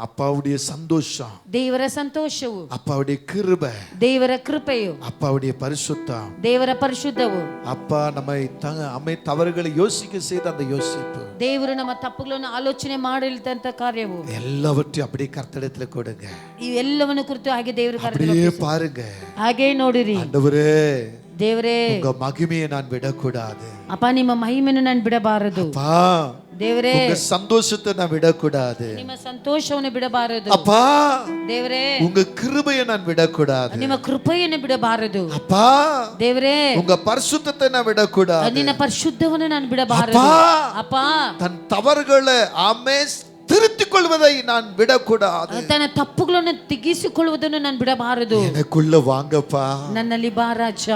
அப்பாவுடைய சந்தோஷம், ದೇವರ ಸಂತೋಷವು, அப்பாவுடைய கிருபை, ದೇವರ ಕೃಪೆಯು, அப்பாவுடைய பரிசுத்தம், ದೇವರ ಪರಿಶುದ್ಧವು, அப்பா நம்மை தவறுகளை யோசிக்க செய்த அந்த யோசிப்பு, ದೇವರು ನಮ್ಮ ತಪ್ಪುಗಳನ್ನು ಆಲೋಚನೆ ಮಾಡಿದಂತ ಕಾರ್ಯವು, எல்லாவற்றையும் அப்படியே கர்த்தரிடத்துல கொடுங்க. ಇವೆಲ್ಲವನ್ನು ಕುರಿತು ಹಾಗೆ ದೇವರ அப்படியே பாருங்க. ಹಾಗೆ ನೋಡಿರಿ. ஆண்டவரே, ದೇವರೇ, உங்க மகிமையை நான் விடக்கூடாது. ಅಪ್ಪ ನಿಮ್ಮ ಮಹಿಮೆಯನ್ನು ನಾನು ಬಿಡಬಾರದು. அப்பா, ದೇವರೇ, உங்க சந்தோஷத்தை நான் விடக்கூடாது. ನಿಮ್ಮ ಸಂತೋಷವನ್ನು ಬಿಡಬಾರದು. அப்பா, ದೇವರೇ, உங்க கிருபையை நான் விடக்கூடாது. ನಿಮ್ಮ ಕೃಪೆಯನ್ನು ಬಿಡಬಾರದು. அப்பா, ದೇವರೇ, உங்க பரிசுத்தத்தை நான் விடக்கூடாது. ನಿನ್ನ ಪರಿಶುದ್ಧವನ್ನು ನಾನು ಬಿಡಬಾರದು. அப்பா, ಅಪ್ಪ, தன் தவறுகளை திருத்திக் கொள்வதை நான் விடக்கூடாது. ತನ್ನ ತಪ್ಪುಗಳನ್ನು ತೆಗೆಸಿಕೊಳ್ಳುವುದನ್ನು ನಾನು ಬಿಡಬಾರದು. எனக்குள்ள வாங்கப்பா, ನನ್ನಲ್ಲಿ ಬಾ ರಾಜ.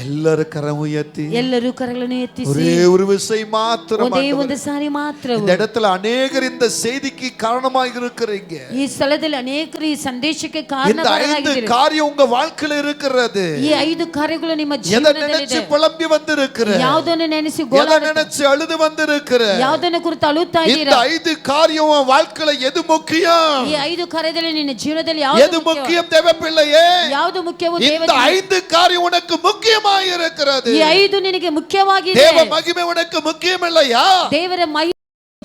எல்லாரும் கரம் உயர்த்தி ಎಲ್ಲರೂ ಕರಗಳನ್ನು ಎತ್ತಿಸಿ ஒரே ஒரு விசை மாத்திரம், ಒಂದೇ ಒಂದು ಸಾರಿ ಮಾತ್ರ. இந்த இடத்துல அநேகர் இந்த செய்திக்கு காரணமாக இருக்கிறீங்க. ಈ ಸ್ಥಳದಲ್ಲಿ ಅನೇಕರು ಈ ಸಂದೇಶಕ್ಕೆ இந்த ಕಾರಣರಾಗಿದ್ದೀರಿ. 5 காரியம் உங்க வாழ்க்கையில இருக்கிறது. ಈ 5 ಕಾರ್ಯಗಳು ನಿಮ್ಮ எதை ಜೀವನದಲ್ಲಿ நினைச்சு ಇದೆ. புலம்பி வந்திருக்கிற, ಯಾವುದನ್ನು ನೆನೆಸಿ எதை நினைச்சு அழுது வந்திருக்கிற, ಯಾವುದನ್ನು ಕುರಿತು ಅಳುತ್ತಾ இந்த ಇದ್ದೀರಾ? 5 காரியம் உன் வாழ்க்கையில எது முக்கியம்? ಈ 5 ಕಾರ್ಯದಲ್ಲಿ ನಿನ್ನ ಜೀವನದಲ್ಲಿ எது ಯಾವುದು ಮುಖ್ಯ? முக்கியம் தேவ பிள்ளையே? ಯಾವುದು ಮುಖ್ಯವು இந்த ದೇವರಿಗೆ? 5 காரியம் உனக்கு முக்கியமாக இருக்கிறது. ಈ 5 ನಿನಗೆ ಮುಖ್ಯವಾಗಿದೆ. தேவ மகிமை உனக்கு முக்கியம் இல்லையா? ದೇವರ ಮಹಿಮೆ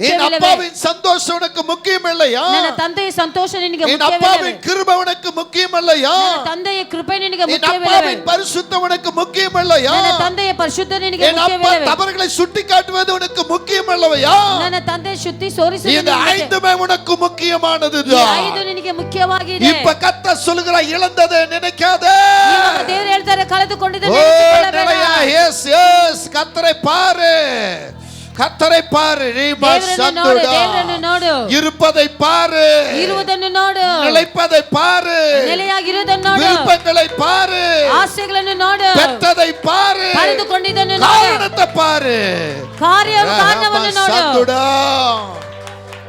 ಮುಖ್ಯವಿಲ್ಲವೇ? அப்பாவின் சந்தோஷம் உனக்கு முக்கியம் இல்லையா? ನನ್ನ ತಂದೆಯ ಸಂತೋಷ ನಿನಗೆ என் ಮುಖ್ಯವಿಲ್ಲವೇ? அப்பாவின் கிருபை உனக்கு முக்கியம் இல்லையா? ನನ್ನ ತಂದೆಯ ಕೃಪೆ ನಿನಗೆ என் ಮುಖ್ಯವಿಲ್ಲವೇ? அப்பாவின் பரிசுத்தம் உனக்கு முக்கியம் இல்லையா? ನನ್ನ ತಂದೆಯ ಪರಿಶುದ್ಧ ನಿನಗೆ என் அப்பா ಮುಖ್ಯವಿಲ್ಲವೇ? தவறுகளை சுட்டி காட்டுவது உனக்கு முக்கியம் இல்லையா? ನನ್ನ ತಂದೆ ಶುದ್ಧಿ ಸೋರಿಸುವುದು இந்த ನಿನಗೆ- ஐந்துமே உனக்கு ಈ முக்கியமானதுதான். ಐದು ನಿನಗೆ ಮುಖ್ಯವಾಗಿದೆ. இப்ப கர்த்தர் சொல்லுகிற இழந்ததை நினைக்காதே. ಇವಾಗ ದೇವರು ಹೇಳ್ತಾರೆ ಕಳೆದುಕೊಂಡಿದ್ದ ஓ ನೆನಪಿಸಿಕೊಳ್ಳಬೇಡ. நிலையா, எஸ் எஸ், கர்த்தரை பாரு, கர்த்தரை பாரு. ದೇವರನ್ನು ನೋಡು, ದೇವರನ್ನು ನೋಡು. இருப்பதை பாரு, ಇರುವುದನ್ನು ನೋಡು, நிலைப்பதை பாரு, ನೆಲೆಯಾಗಿರುವುದನ್ನು ನೋಡು, விருப்பங்களை பாரு, ಆಸೆಗಳನ್ನು ನೋಡು, பெற்றதை பாரு, ಪಡೆದುಕೊಂಡಿದ್ದನ್ನು ನೋಡು, காரணத்தை பாரு, ಕಾರಣವನ್ನು ನೋಡು. சந்துடா.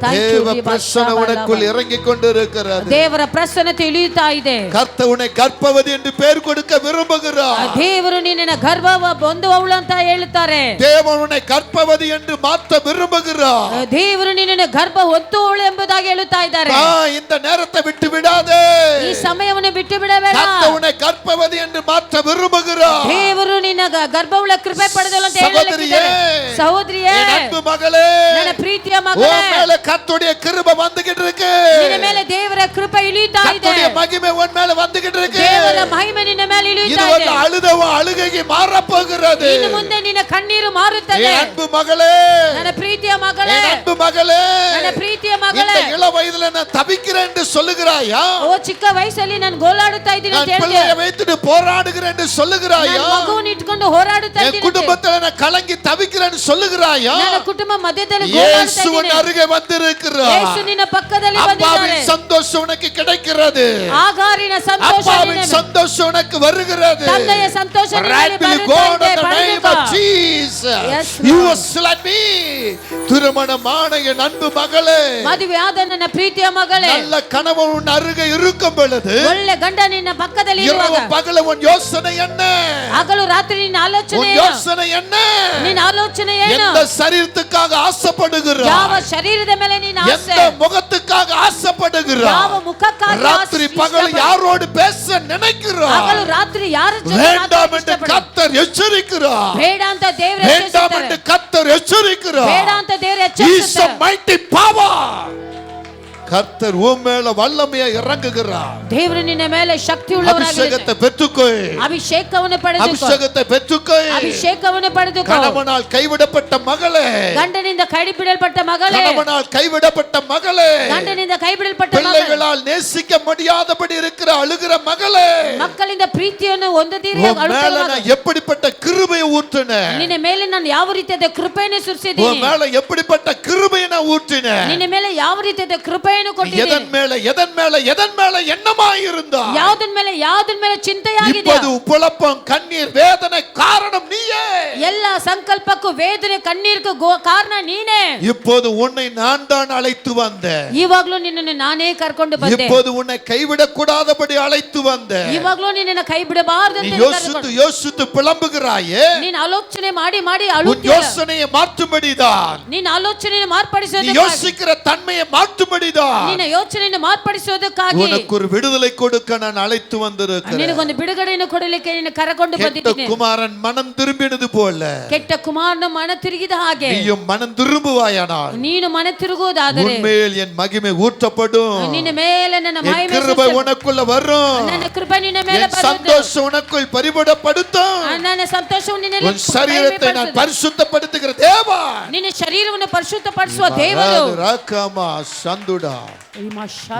Thank you, தேவ பிரசன்ன உனக்குள் இறங்கி கொண்டிருக்கிறது. ದೇವರ ಪ್ರಸನ್ನತೆ ಇಳಿಯುತ್ತಾ ಇದೆ. கர்த்தர் உன்னை கர்ப்பவதி என்று பெயர் கொடுக்க விரும்புகிறார். ದೇವರು ನಿನ್ನ ಗರ್ಭವ ಹೊಂದುವವಳು ಅಂತ ಹೇಳುತ್ತಾರೆ. தேவன் உன்னை கர்ப்பவதி என்று மாற்ற விரும்புகிறார். ದೇವರು ನಿನ್ನ ಗರ್ಭ ಹೊತ್ತುವವಳು ಎಂಬುದಾಗಿ ಹೇಳುತ್ತಾ ಇದ್ದಾರೆ. இந்த நேரத்தை விட்டு விடாதே. ಈ ಸಮಯವನ್ನು ಬಿಟ್ಟು ಬಿಡಬೇಡ. கர்த்தர் உன்னை கர்ப்பவதி என்று மாற்ற விரும்புகிறார். ದೇವರು ನಿನ್ನ ಗರ್ಭವುಳ್ಳ ಕೃಪೆ ಪಡೆದಳು ಅಂತ ಹೇಳಲಿಕ್ಕಿದ್ದಾರೆ. ಸಹೋದರಿಯೇ, என் அன்பு மகளே, ನನ್ನ ಪ್ರೀತಿಯ ಮಗಳೇ, உன் மேல கர்த்தருடைய கிருபை வந்துகிட்டு இருக்கு. ನಿನ್ನ ಮೇಲೆ ದೇವರ ಕೃಪೆ ಇಳಿಯುತ್ತಾ ಇದೆ. கர்த்தருடைய மகிமை உன் மேல வந்துகிட்டு இருக்கு. ದೇವರ ಮಹಿಮೆ ನಿನ್ನ ಮೇಲೆ இது ಇಳಿಯುತ್ತಾ ಒಂದು ಇದೆ. அழுதவ அழுகைக்கு மாற போகிறது. ಇನ್ನು ಮುಂದೆ ನಿನ್ನ ಕಣ್ಣೀರು ಮಾರುತ್ತದೆ. என் அன்பு மகளே, ನನ್ನ ಪ್ರೀತಿಯ ಮಗಳೇ, என் அன்பு மகளே, ನನ್ನ ಪ್ರೀತಿಯ இந்த ಮಗಳೇ, இள வயதுல நான் தவிக்கிறேன் என்று சொல்லுகிறாயா? ಓ ಚಿಕ್ಕ ವಯಸ್ಸಲ್ಲಿ ನಾನು ಗೋಳಾಡುತ್ತಾ ಇದ್ದೀನಿ நான் ಅಂತ பிள்ளையை ಹೇಳಿದೆ. வைத்துட்டு போராடுகிறேன் என்று சொல்லுகிறாயா? ನಾನು ಮಗುವನ್ನು ಇಟ್ಕೊಂಡು ಹೋರಾಡುತ್ತಾ என் ಇದ್ದೀನಿ. குடும்பத்துல நான் கலங்கி தவிக்கிறேன்னு சொல்லுகிறாயா? ನನ್ನ ಕುಟುಂಬ ಮಧ್ಯದಲ್ಲಿ ಗೋಳಾಡುತ್ತಾ இயேசுவின் ಇದ್ದೀನಿ. அருகே வந்திருக்கிறார். ಯೇಸು ನಿನ್ನ ಪಕ್ಕದಲ್ಲಿ ಬಂದಿದ್ದಾರೆ. அப்பாவின் சந்தோஷம் உனக்கு கிடைக்கிறது. ಆಗಾರಿನ ಸಂತೋಷ அப்பாவின் ನಿನ್ನ சந்தோஷம் உனக்கு வருகிறது. ತಂದೆಯ ಸಂತೋಷ ನಿನ್ನ ಮೇಲೆ Rightly ಬರುತ್ತಾ God ಇದೆ. in the name ಪಡೆದುಕೋ. of Jesus. Yes, You Lord. are like me. திருமணமான என் அன்பு மகளே, ಮದುವೆಯಾದ ನನ್ನ ಪ್ರೀತಿಯ ಮಗಳೇ, நல்ல கணவன் உன் அருகே இருக்கும் பொழுது ಒಳ್ಳೆ ಗಂಡ ನಿನ್ನ ಪಕ್ಕದಲ್ಲಿ இரவு ಇರುವಾಗ பகல உன் யோசனை என்ன? ಹಗಲು ರಾತ್ರಿ ನಿನ್ನ ಆಲೋಚನೆ உன் ಏನು? யோசனை என்ன? ನಿನ್ನ ಆಲೋಚನೆ ಏನು? எந்த சரீரத்துக்காக ஆசைப்படுகிறாய்? ಯಾವ ಶರೀರದ ಮೇಲೆ ನಿನ್ನ ಆಸೆ? எந்த முகத்துக்காக ஆசைப்படுகிறாய்? ಯಾವ ಮುಖಕ್ಕಾಗಿ ராத்திரி பகல் யாரோடு பேச நினைக்கிறாய்? ಹಗಲು ರಾತ್ರಿ ಯಾರ ಜೊತೆ வேண்டாம் என்று ಮಾತಾಡಲು கர்த்தர் எச்சரிக்கிறார். ಬೇಡ ಅಂತ ದೇವರು வேண்டாம் என்று ಎಚ್ಚರಿಸುತ್ತಾರೆ. கர்த்தர் எச்சரிக்கிறார். ಬೇಡ ಅಂತ ದೇವರು He is a ಎಚ್ಚರಿಸುತ್ತಾರೆ. mighty power. கர்த்தர் உன் மேல வல்லமையா இறங்குகிறார். ದೇವರು ನಿನ್ನ ಮೇಲೆ ಶಕ್ತಿ ಉಳ್ಳವರಾಗಿದ್ದಾರೆ. அபிஷேகத்தை பெற்றுக்கொள். ಅಭಿಷೇಕವನ್ನು ಪಡೆದುಕೋ. அபிஷேகத்தை பெற்றுக்கொள். ಅಭಿಷೇಕವನ್ನು ಪಡೆದುಕೋ. கணவனால் கைவிடப்பட்ட மகளே, ಗಂಡನಿಂದ ಕೈ ಬಿಡಲ್ಪಟ್ಟ ಮಗಳೇ, கணவனால் கைவிடப்பட்ட மகளே, ಗಂಡನಿಂದ ಕೈ ಬಿಡಲ್ಪಟ್ಟ ಮಗಳೇ, பிள்ளைகளால் நேசிக்க முடியாதபடி இருக்கிற அழுகிற மகளே, ಮಕ್ಕಳಿಂದ ಪ್ರೀತಿಯನ್ನು ಹೊಂದದಿರಿ உன் மேல நான் எப்படிப்பட்ட கிருபையை ஊற்றினேன்? ನಿನ್ನ ಮೇಲೆ ನಾನು ಯಾವ ರೀತಿಯಾದ ಕೃಪೆಯನ್ನು உன் ಸುರಿಸಿದ್ದೀನಿ? மேல எப்படிப்பட்ட கிருபையை நான் ஊற்றினேன்? ನಿನ್ನ ಮೇಲೆ ಯಾವ ರೀತಿಯಾದ ಕೃಪೆಯನ್ನು ಕೊಟ್ಟಿದ್ದೀನಿ? எதன் மேல எண்ணமாய் இருந்தா? ಯಾವುದನ್ ಮೇಲೆ ಚಿಂತೆಯಾಗಿದೆ? இப்போது குழப்பம், கண்ணீர், வேதனை காரணம் நீயே. ಎಲ್ಲ ಸಂಕಲ್ಪಕ್ಕೂ ವೇದನೆ ಕಣ್ಣೀರ್ಗೂ ಕಾರಣ ನೀನೇ. இப்போது உன்னை நான் தான் அழைத்து வந்தேன். ಇವಾಗ್ಲೂ ನಿನ್ನನ್ನು ನಾನೇ ಕರ್ಕೊಂಡು ಬಂದೆ. இப்போது உன்னை கைவிடக் கூடாதபடி அழைத்து வந்தேன். ಇವಾಗ್ಲೂ ನಿನ್ನನ್ನು ಕೈ ಬಿಡಬಾರದು நீ ಅಂತ யோசித்து யோசித்து புலம்புகிறாயே. ನೀನು ಆಲೋಚನೆ ಮಾಡಿ ಮಾಡಿ உன் ಅಳುತ್ತೀಯ. யோசனையை மாற்றும்படிதான், ನೀನು ಆಲೋಚನೆಯನ್ನು நீ ಮಾರ್ಪಡಿಸೋದಕ್ಕಾಗಿ, யோசிக்கிற தன்மையை மாற்றும்படிதான் ನಿನ್ನ ಯೋಚನೆಯನ್ನು ಮಾರ್ಪಡಿಸೋದಕ್ಕಾಗಿ, உனக்கு ஒரு விடுதலை கொடுக்க நான் அழைத்து வந்திருக்கிறேன். ನಿನಗೊಂದು ಬಿಡುಗಡೆಯನ್ನು ಕೊಡಲಿಕ್ಕೆ ನಿನ್ನ ಕರೆಕೊಂಡು கெட்ட ಬಂದಿದ್ದೀನಿ. குமாரன் மனம் திரும்பினது போல ಕೆಟ್ಟ ಕುಮಾರನ ಮನ ತಿರುಗಿದ ಹಾಗೆ நீயும் மனம் திரும்புவாயானால் ನೀನು ಮನ ತಿರುಗುವುದಾದರೆ உன்மேல் என் மகிமை ஊற்றப்படும். ನಿನ್ನ ಮೇಲೆ ನನ್ನ என் ಮಹಿಮೆ கிருபை உனக்குள்ள வரும். ನನ್ನ ಕೃಪೆ ನಿನ್ನ ಮೇಲೆ என் ಬರುವುದು. சந்தோஷம் உனக்குள் பரிபடப்படுத்தும். ನನ್ನ ಸಂತೋಷವು ನಿನ್ನಲ್ಲಿ உன் சரீரத்தை நான் பரிசுத்தப்படுத்துகிற தேவா. ನಿನ್ನ ಶರೀರವನ್ನು ಪರಿಶುದ್ಧಪಡಿಸುವ ದೇವರು. ராகமா சந்துடா.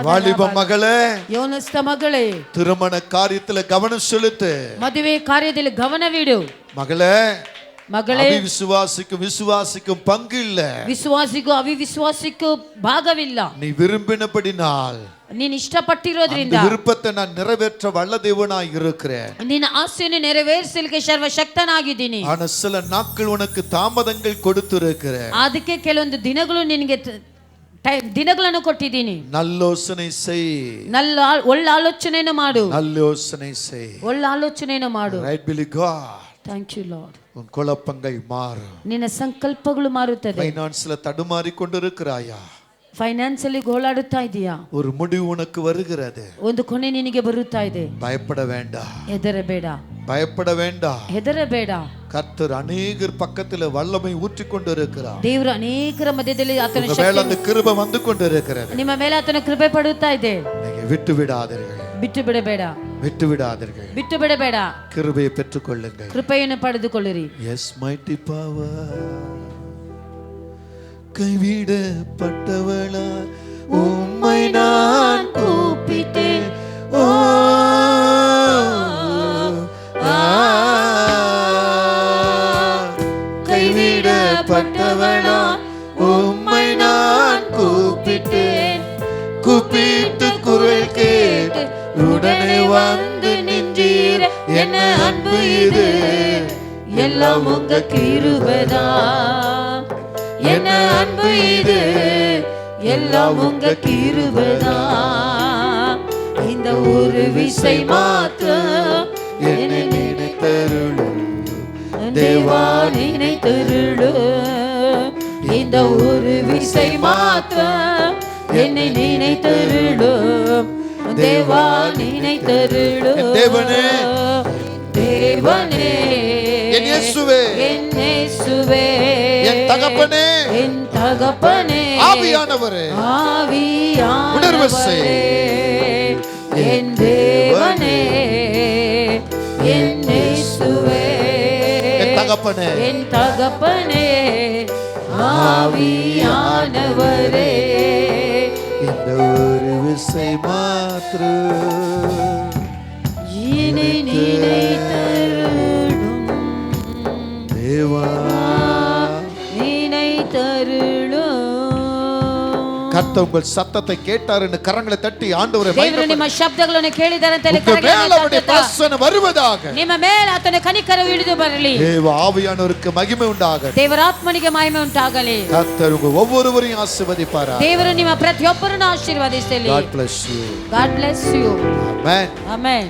வாலிப மகளே, ಯೋನಸ್ತ ಮಗಳೇ, திருமண காரியத்துல கவனம் செலுத்து. ಮದುವೆ ಕಾರ್ಯದಲ್ಲಿ ಗಮನವಿಡು. மகளே, ಮಗಳೇ, அவிசுவாசிக்கும் விசுவாசிக்கும் பங்கு இல்ல. ವಿಶ್ವಾಸಿಗೂ ಅವಿಶ್ವಾಸಿಗೂ ಭಾಗವಿಲ್ಲ. நீ விரும்பினபடினால் ನೀನು ಇಷ್ಟಪಟ್ಟಿರೋದ್ರಿಂದ விருப்பத்தை நான் நிறைவேற்ற வல்ல தேவனாய் இருக்கிறேன். ನಿನ್ನ ಆಸೆಯನ್ನು ನೆರವೇರಿಸಲಿಕ್ಕೆ ಸರ್ವಶಕ್ತನಾಗಿದ್ದೀನಿ. ஆனா சில நாட்கள் உனக்கு தாமதங்கள் கொடுத்திருக்கிறேன். ಅದಕ್ಕೆ ಕೆಲವೊಂದು ದಿನಗಳು ನಿನಗೆ ದಿನಗಳನ್ನು ಕೊಟ್ಟಿದ್ದೀನಿ. நல்லோசனை செய். ಒಳ್ಳೆ ಆಲೋಚನೆಯನ್ನು ಮಾಡು. நல்லோசனை செய். ಒಳ್ಳೆ ಆಲೋಚನೆಯನ್ನು ಮಾಡು. Right, Billy God. Thank you Lord. உன் குழப்பங்கள் மாறும். ನಿನ್ನ ಸಂಕಲ್ಪಗಳು ಮಾರುತ್ತದೆ. ஃபைனான்ஸ்ல தடுமாறி கொண்டிருக்கிறாயா? ಫೈನಾನ್ಸ್ ಅಲ್ಲಿ ಗೋಳಾಡುತ್ತಾ ಇದೆಯಾ? ஒரு முடிவு உனக்கு வருகிறது. ಒಂದು ಕೊನೆ ನಿನಗೆ ಬರುತ್ತಾ ಇದೆ. பயப்பட வேண்டாம். ಹೆದರಬೇಡ. பயப்பட வேண்டாம். ಹೆದರಬೇಡ. கர்த்தர் அநேகர் பக்கத்துல வல்லமை ஊற்றிக் கொண்டு இருக்கிறார். ದೇವರು ಅನೇಕರ ಮಧ್ಯದಲ್ಲಿ ಆತನ உங்க மேல அந்த கிருபை வந்து கொண்டு இருக்கிறது. ನಿಮ್ಮ ಮೇಲೆ ಆತನ ಕೃಪೆ ಪಡುತ್ತಾ ಇದೆ. நீங்க விட்டு விடாதீர்கள், ಬಿಟ್ಟು ಬಿಡಬೇಡ, விட்டு விடாதீர்கள். ಬಿಟ್ಟು ಬಿಡಬೇಡ. கிருபையை பெற்றுக்கொள்ளுங்கள். ಕೃಪೆಯನ್ನು ಪಡೆದುಕೊಳ್ಳಿರಿ. Yes mighty power. கைவிடப்பட்டவளா உம்மை நான் கூப்பிட்டேன். ஓ கைவிடப்பட்டவளா உம்மை நான் கூப்பிட்டேன். கூப்பிட்டு குரல் கேட்டு உடனே வந்து நின்றீர். என்ன அன்பு இது, எல்லாம் உங்க கிருபைதான். என்ன அன்பு இது, எல்லாம் உங்க கிருபைதான். இந்த ஒரு விசை மாத்திரம் என்னை நினைத்தருளும் தேவா, நினைத்தருளும். இந்த ஒரு விசை மாத்திரம் என்னை நினைத்தருளும் தேவா, நினைத்தருளும். தேவனே, தேவனே, என் இயேசுவே, என் இயேசுவே, என் தகப்பனே, என் தகப்பனே, ஆவியானவரே, உணர்வு செய். என் தேவனே, என் இயேசுவே, என் தகப்பனே, என் தகப்பனே, ஆவியானவரே, இந்த ஒரு விசை மாத்திரம் என்னை நினைத்தருளும் தேவா, நினைத்தருளும். கர்த்தர் உங்கள் சத்தத்தை கேட்டார் என்று கரங்களை தட்டி ஆண்டவரை ದೇವರು ನಿಮ್ಮ ಶಬ್ದಗಳನ್ನು ಕೇಳಿದ್ದಾರೆ ಅಂತ ಹೇಳಿ உங்கள் மேல் அவருடைய பிரசன்னம் வருவதாக. ನಿಮ್ಮ ಮೇಲೆ ಆತನ ಕನಿಕರವು ಇಳಿದು ಬರಲಿ. தேவ ஆவியானவருக்கு மகிமை உண்டாகಲಿ. ದೇವರಾತ್ಮನಿಗೆ ಮಹಿಮೆ ಉಂಟಾಗಲಿ. கர்த்தர் உங்கள் ஒவ்வொருவரையும் ஆசீர்வதிப்பாராக. ದೇವರು ನಿಮ್ಮ ಪ್ರತಿಯೊಬ್ಬರನ್ನು ಆಶೀರ್ವದಿಸಲಿ. God bless you. God bless you. Amen. Amen.